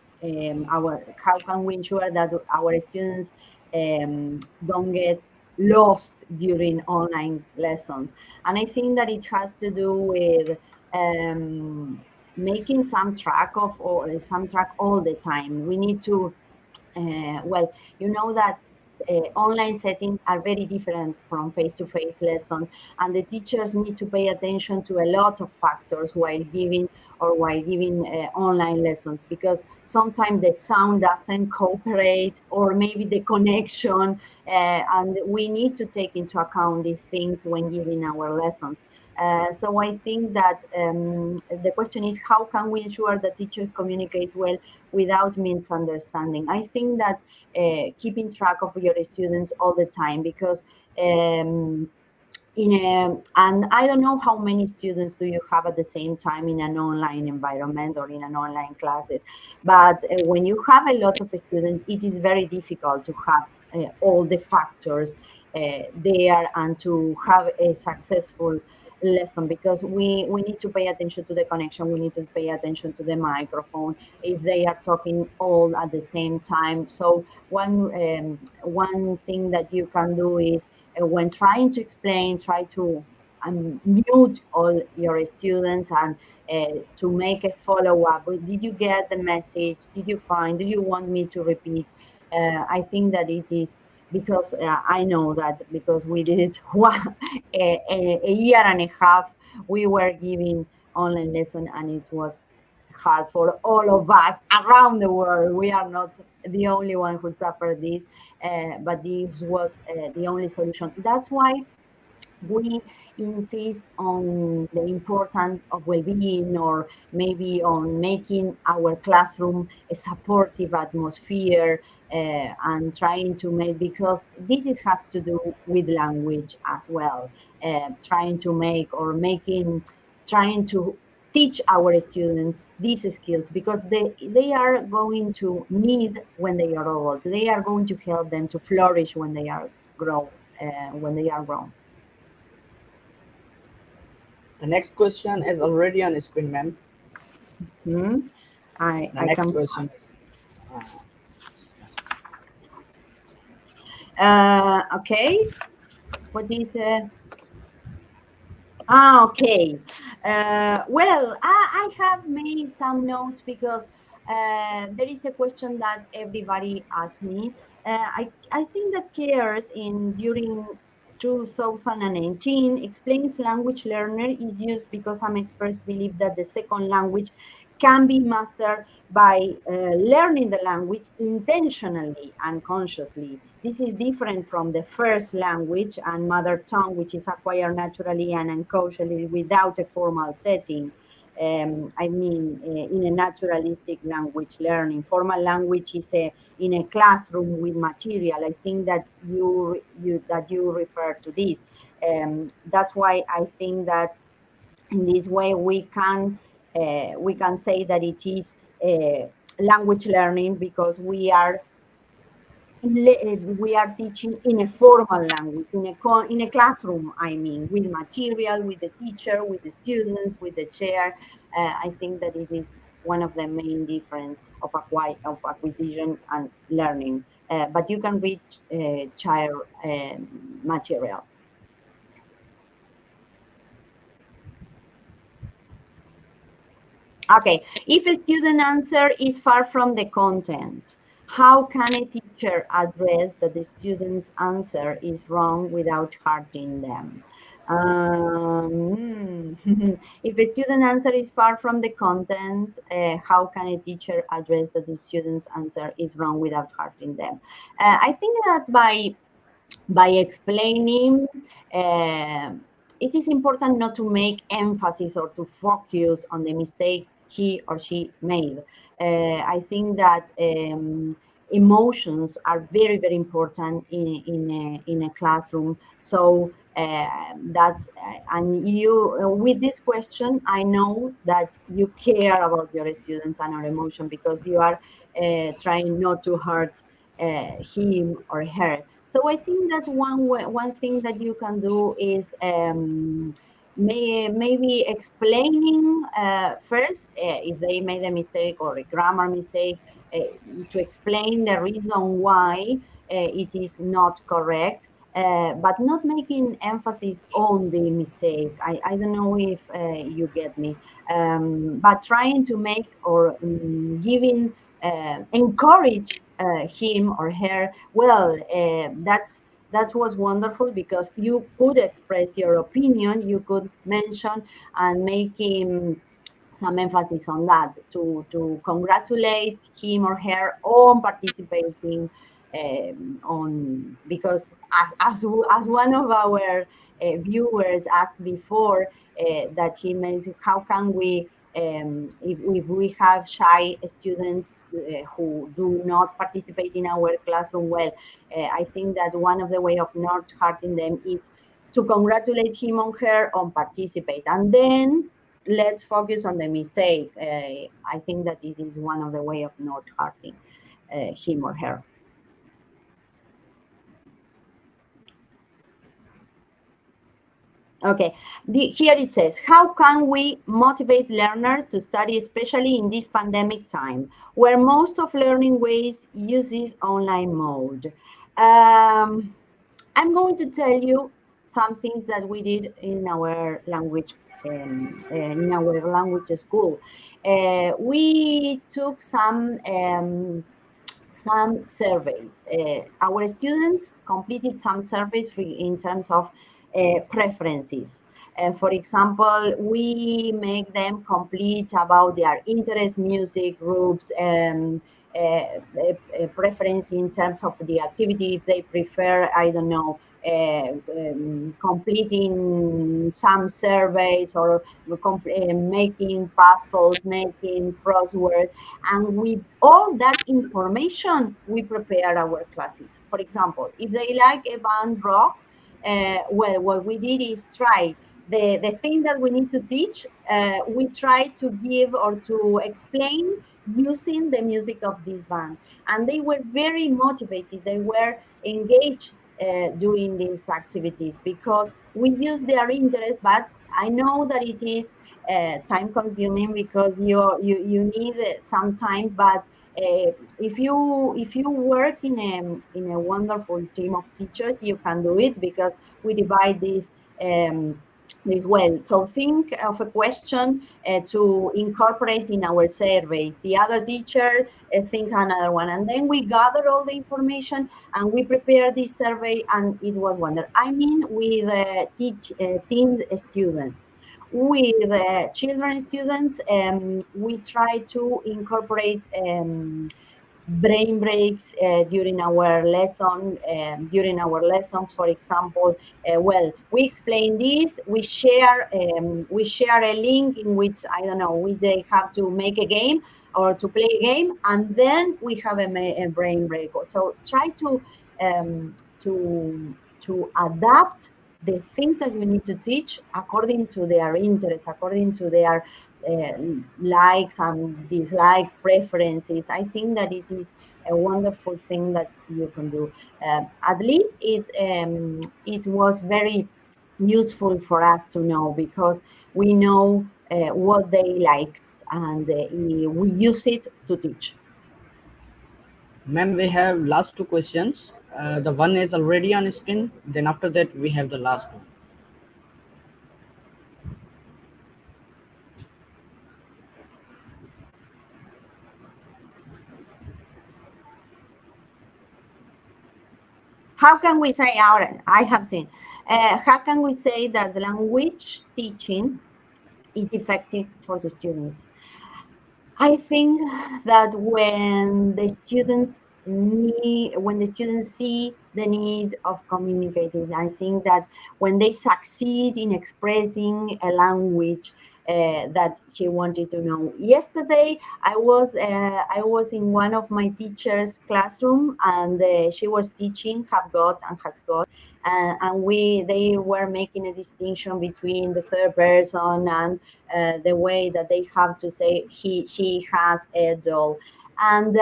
our how can we ensure that our students don't get lost during online lessons? And I think that it has to do with um, making some track of or some track all the time. We need to well, you know that online settings are very different from face-to-face lesson, and the teachers need to pay attention to a lot of factors while giving online lessons, because sometimes the sound doesn't cooperate, or maybe the connection, and we need to take into account these things when giving our lessons. So I think that the question is, how can we ensure that teachers communicate well without misunderstanding? I think that keeping track of your students all the time, because and I don't know how many students do you have at the same time in an online environment or in an online classes, but when you have a lot of students, it is very difficult to have all the factors there and to have a successful lesson, because we need to pay attention to the connection, we need to pay attention to the microphone if they are talking all at the same time. So one thing that you can do is when trying to explain, try to mute all your students and to make a follow-up. Did you get the message? Did you find? Do you want me to repeat? I think that it is because I know that because we did it a year and a half, we were giving online lesson, and it was hard for all of us around the world. We are not the only one who suffered this, but this was the only solution. That's why we insist on the importance of well-being, or maybe on making our classroom a supportive atmosphere, and trying to make, because has to do with language as well, trying to make or making trying to teach our students these skills, because they are going to need when they are old, they are going to help them to flourish when they are grown. The next question is already on screen, ma'am. Hmm? The I next can. question is Okay. What is? Okay. Well, I have made some notes because there is a question that everybody asked me. I think that CARES in during 2019 explains language learner is used because some experts believe that the second language can be mastered by learning the language intentionally and consciously. This is different from the first language and mother tongue, which is acquired naturally and unconsciously without a formal setting. I mean, in a naturalistic language learning. Formal language is in a classroom with material. I think that you refer to this. That's why I think that in this way we can say that it is language learning, because we are teaching in a formal language, in a classroom, I mean, with material, with the teacher, with the students, with the chair. I think that it is one of the main difference of acquisition and learning. but you can read child material. Okay, if a student answer is far from the content, how can a teacher address that the student's answer is wrong without hurting them? If a student answer is far from the content, how can a teacher address that the student's answer is wrong without hurting them? I think that by explaining, it is important not to make emphasis or to focus on the mistake he or she made. I think that emotions are very, very important in a classroom. So that's and you with this question, I know that you care about your students and your emotion, because you are trying not to hurt him or her. So I think that one thing that you can do is maybe explaining first if they made a mistake or a grammar mistake, uh, to explain the reason why it is not correct. But not making emphasis on the mistake. I don't know if you get me. But trying to make or giving, encourage him or her. Well, that was wonderful, because you could express your opinion, you could mention and make him some emphasis on that, to congratulate him or her on participating on, because as one of our viewers asked before, that he mentioned, how can we if we have shy students who do not participate in our classroom, well, I think that one of the way of not hurting them is to congratulate him or her on participate, and then let's focus on the mistake. I think that it is one of the way of not hurting him or her. Okay, here it says, how can we motivate learners to study, especially in this pandemic time, where most of learning ways uses online mode? I'm going to tell you some things that we did in our language, school. We took some surveys. Our students completed some surveys in terms of preferences. For example, we make them complete about their interest, music groups, preference in terms of the activity, if they prefer, I don't know, completing some surveys, or making puzzles, making crosswords. And with all that information, we prepare our classes. For example, if they like a band rock, well, what we did is try the thing that we need to teach, we try to give or to explain using the music of this band. And they were very motivated, they were engaged doing these activities, because we use their interest. But I know that it is time consuming, because you need some time. But if you work in a wonderful team of teachers, you can do it, because we divide this well. So think of a question to incorporate in our surveys. The other teacher think another one, and then we gather all the information and we prepare this survey, and it was wonderful. I mean, with teen students. With children students, we try to incorporate brain breaks during our lessons. For example, well, we explain this, we share a link in which, I don't know, they have to make a game or to play a game, and then we have a brain break. So try um, to adapt the things that we need to teach according to their interests, according to their uh, likes and dislike preferences. I think that it is a wonderful thing that you can do. At least it was very useful for us to know, because we know what they like, and we use it to teach. Ma'am, we have last two questions. The one is already on screen. Then after that, we have the last one. How can we say, I have seen, how can we say that language teaching is effective for the students? I think that when the students see the need of communicating, I think that when they succeed in expressing a language that he wanted to know. Yesterday, I was in one of my teachers' classroom, and she was teaching have got and has got, and they were making a distinction between the third person and the way that they have to say she has a doll. And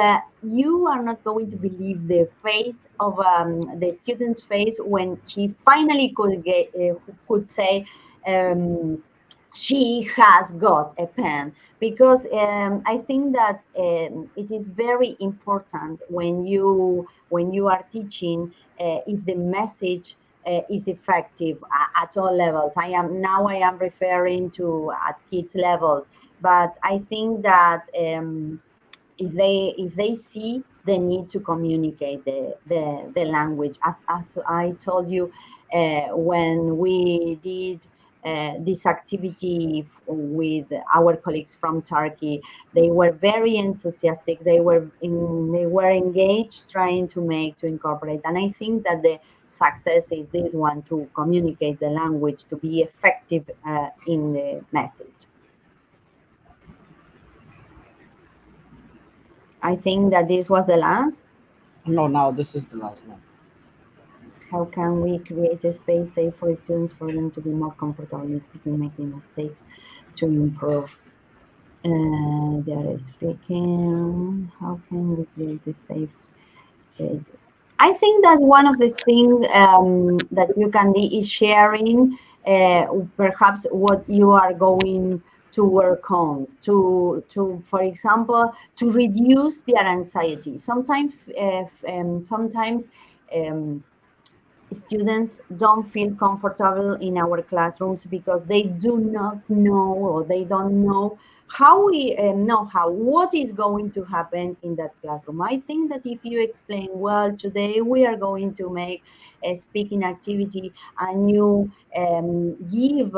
you are not going to believe the face of the student's face when he finally could say, um, she has got a pen, because I think that it is very important when you are teaching, if the message is effective at all levels. I am referring to at kids levels, but I think that if they see the need to communicate the language, as I told you, when we did this activity with our colleagues from Turkey, they were very enthusiastic. They were engaged, trying to incorporate, and I think that the success is this one, to communicate the language, to be effective in the message. I think that this was the last. No, now this is the last one. How can we create a space safe for students, for them to be more comfortable in speaking, making mistakes, to improve their speaking? How can we create a safe space? I think that one of the things that you can do is sharing perhaps what you are going to work on, to for example, to reduce their anxiety. Sometimes um, students don't feel comfortable in our classrooms because they do not know, or they don't know how we know how what is going to happen in that classroom. I think that if you explain, well, today we are going to make a speaking activity, and you give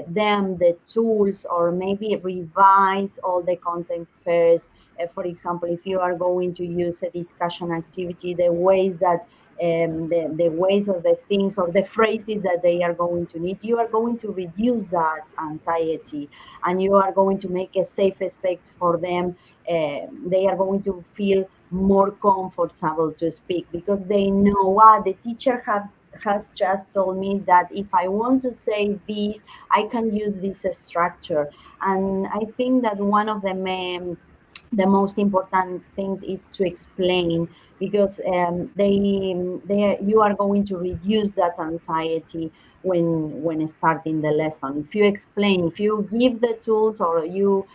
them the tools, or maybe revise all the content first. For example, if you are going to use a discussion activity, the ways that the ways or the things or the phrases that they are going to need, you are going to reduce that anxiety, and you are going to make a safe space for them. They are going to feel more comfortable to speak, because they know, the teacher has just told me that if I want to say this, I can use this structure. And I think that one of the most important thing is to explain, because you are going to reduce that anxiety when starting the lesson. If you explain, if you give the tools, or you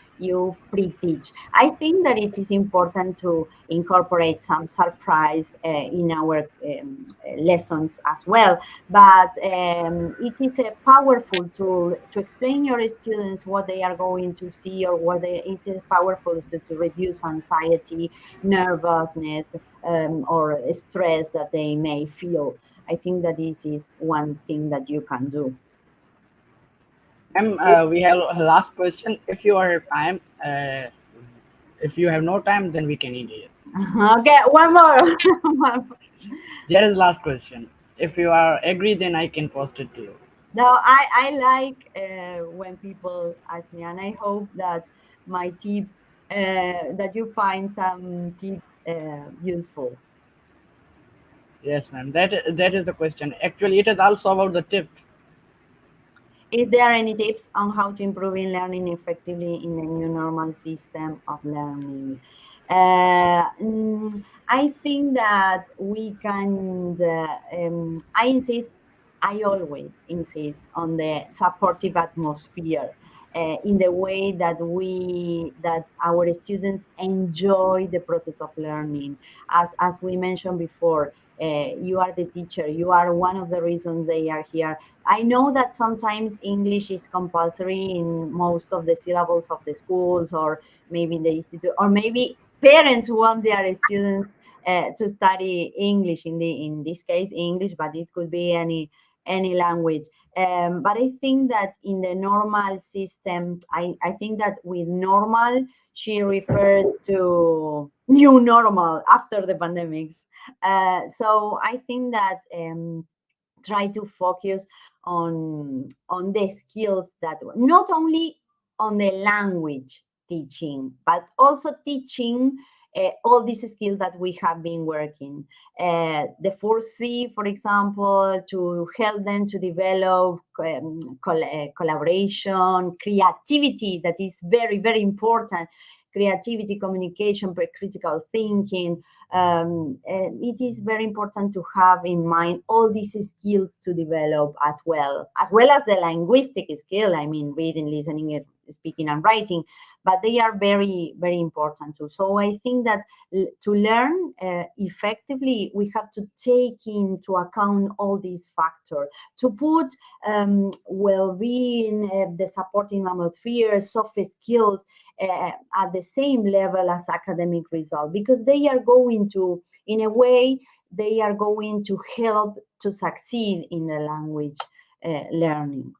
pre-teach, I think that it is important to incorporate some surprise in our lessons as well. But it is a powerful tool to explain your students what they are going to see, or it is powerful to reduce anxiety, nervousness, or stress that they may feel. I think that this is one thing that you can do. Ma'am, we have a last question. If you are time, if you have no time, then we can end it. Okay, one more. One more. There is last question. If you are agree, then I can post it to you. Now, I like when people ask me, and I hope that my tips, that you find some tips useful. Yes, ma'am. That is the question. Actually, it is also about the tip. Is there any tips on how to improve in learning effectively in the new normal system of learning? I think that we can, I always insist on the supportive atmosphere. in the way that our students enjoy the process of learning. As we mentioned before, you are the teacher. You are one of the reasons they are here. I know that sometimes English is compulsory in most of the syllables of the schools, or maybe in the institute, or maybe parents want their students to study English. In this case, English, but it could be any language. But I think that in the normal system, I think that with normal, she refers to new normal after the pandemics. So I think that try to focus on the skills that not only on the language teaching, but also teaching all these skills that we have been working. The 4C, for example, to help them to develop collaboration, creativity, that is very, very important. Creativity, communication, critical thinking. It is very important to have in mind all these skills to develop as well as the linguistic skill. I mean, reading, listening, speaking, and writing, but they are very, very important too. So I think that to learn effectively, we have to take into account all these factors to put well-being, the supporting atmosphere, soft skills at the same level as academic result, because they are going to, in a way, they are going to help to succeed in the language learning.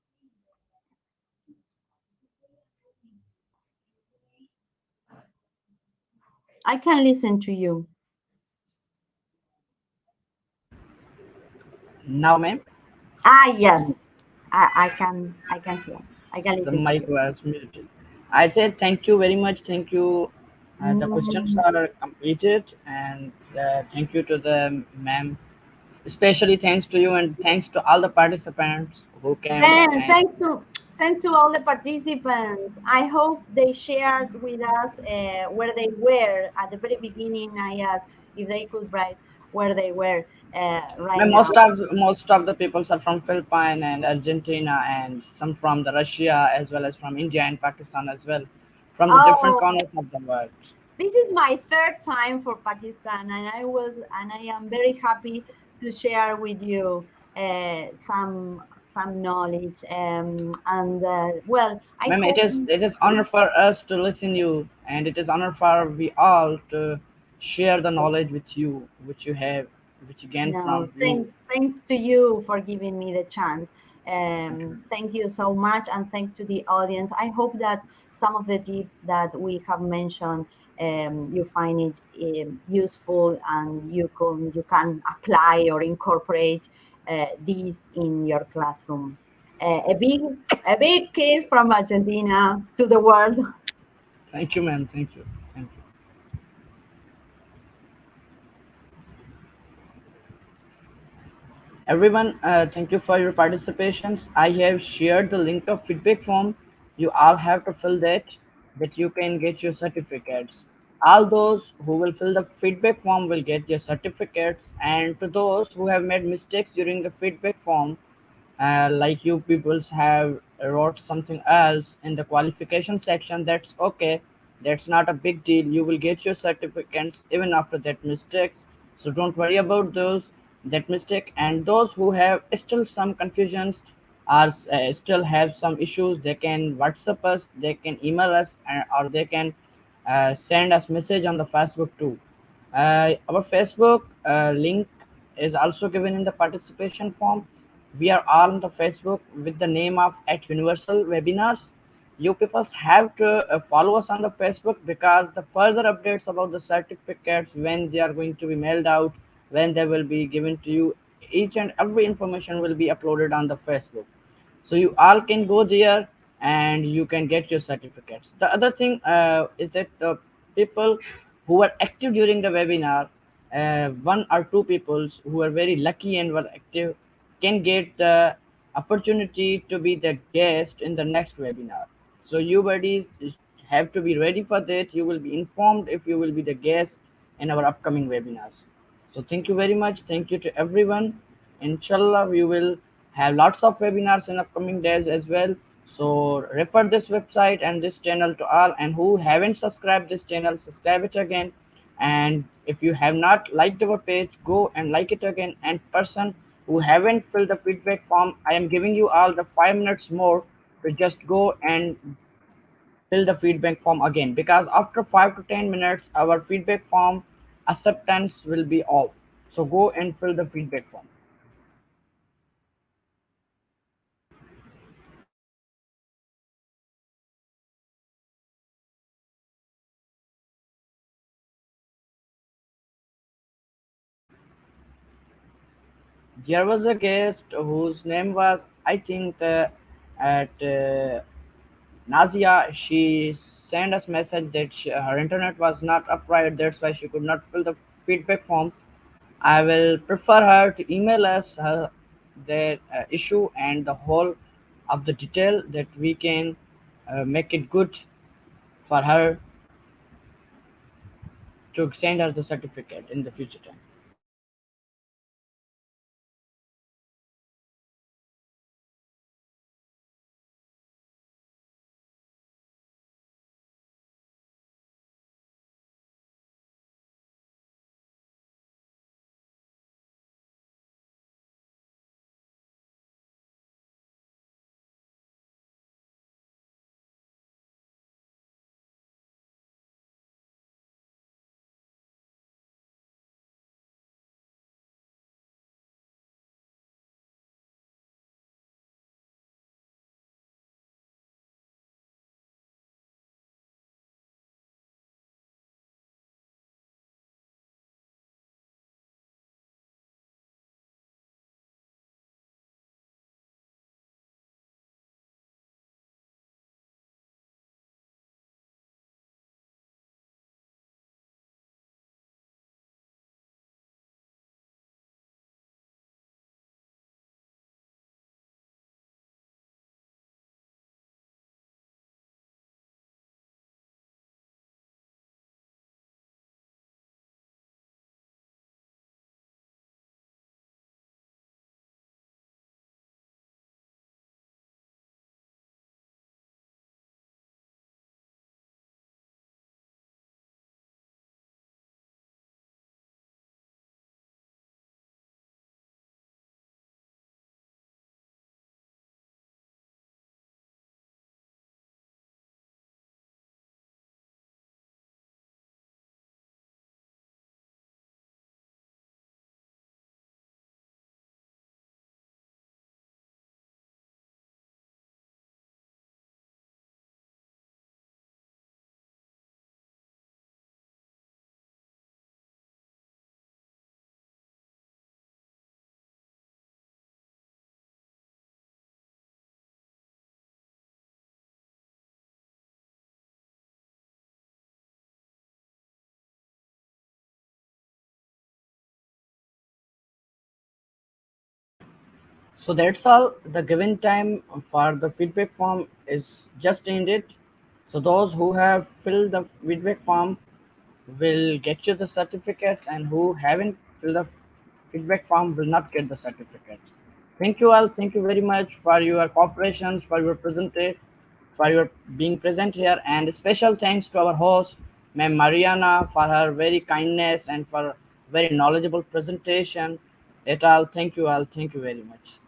I can listen to you. Now, ma'am, Ah, yes, I can hear. I can the listen to mic you. was muted. I said thank you very much. Thank you. The questions Mm, are completed, and thank you to the ma'am. Especially thanks to you, and thanks to all the participants who came. then And thanks to all the participants. I hope they shared with us where they were at the very beginning. I asked if they could write where they were right ma'am, now. most of the peoples are from Philippines and Argentina, and some from the Russia as well as from India and Pakistan as well, from the different Oh, corners of the world. this is my third time for Pakistan, and I am very happy to share with you some knowledge. And well, I Ma'am, it hope. is it is honor for us to listen you, and it is honor for we all to share the knowledge with you, which you have, which you gain No, from you. thanks to you for giving me the chance. Thank you, ma'am. Thank you so much, and thanks to the audience. I hope that some of the tips that we have mentioned, you find it useful, and you can apply or incorporate these in your classroom. A big kiss from Argentina to the world. Thank you, ma'am. Thank you. Thank you. Everyone, thank you for your participations. I have shared the link of feedback form. You all have to fill that you can get your certificates. All those who will fill the feedback form will get your certificates, and to those who have made mistakes during the feedback form, like you peoples have wrote something else in the qualification section, that's okay. That's not a big deal. You will get your certificates even after that mistakes, so don't worry about those that mistake. And those who have still some confusions or still have some issues, they can WhatsApp us, they can email us, or they can send us message on the Facebook too. Our Facebook link is also given in the participation form. We are all on the Facebook with the name of at Universal Webinars. You people have to follow us on the Facebook, because the further updates about the certificates, when they are going to be mailed out, when they will be given to you, each and every information will be uploaded on the Facebook, so you all can go there and you can get your certificates. The other thing is that the people who were active during the webinar, one or two people who are very lucky and were active, can get the opportunity to be the guest in the next webinar. So you buddies have to be ready for that. You will be informed if you will be the guest in our upcoming webinars. So thank you very much. Thank you to everyone. Inshallah, we will have lots of webinars in upcoming days as well. So refer this website and this channel to all, and who haven't subscribed this channel, subscribe it again. And if you have not liked our page, go and like it again. And person who haven't filled the feedback form, I am giving you all the 5 minutes more to just go and fill the feedback form again, because after 5 to 10 minutes our feedback form acceptance will be off. So go and fill the feedback form. There was a guest whose name was, I think, at Nazia. She sent us message that her internet was not upright, that's why she could not fill the feedback form. I will prefer her to email us her the issue and the whole of the detail, that we can make it good for her to send her the certificate in the future time. So that's all. The given time for the feedback form is just ended. So those who have filled the feedback form will get you the certificates, and who haven't filled the feedback form will not get the certificates. Thank you all. Thank you very much for your cooperation, for your for your being present here, and special thanks to our host, Ma'am Mariana, for her very kindness and for very knowledgeable presentation. It all. Thank you all. Thank you very much.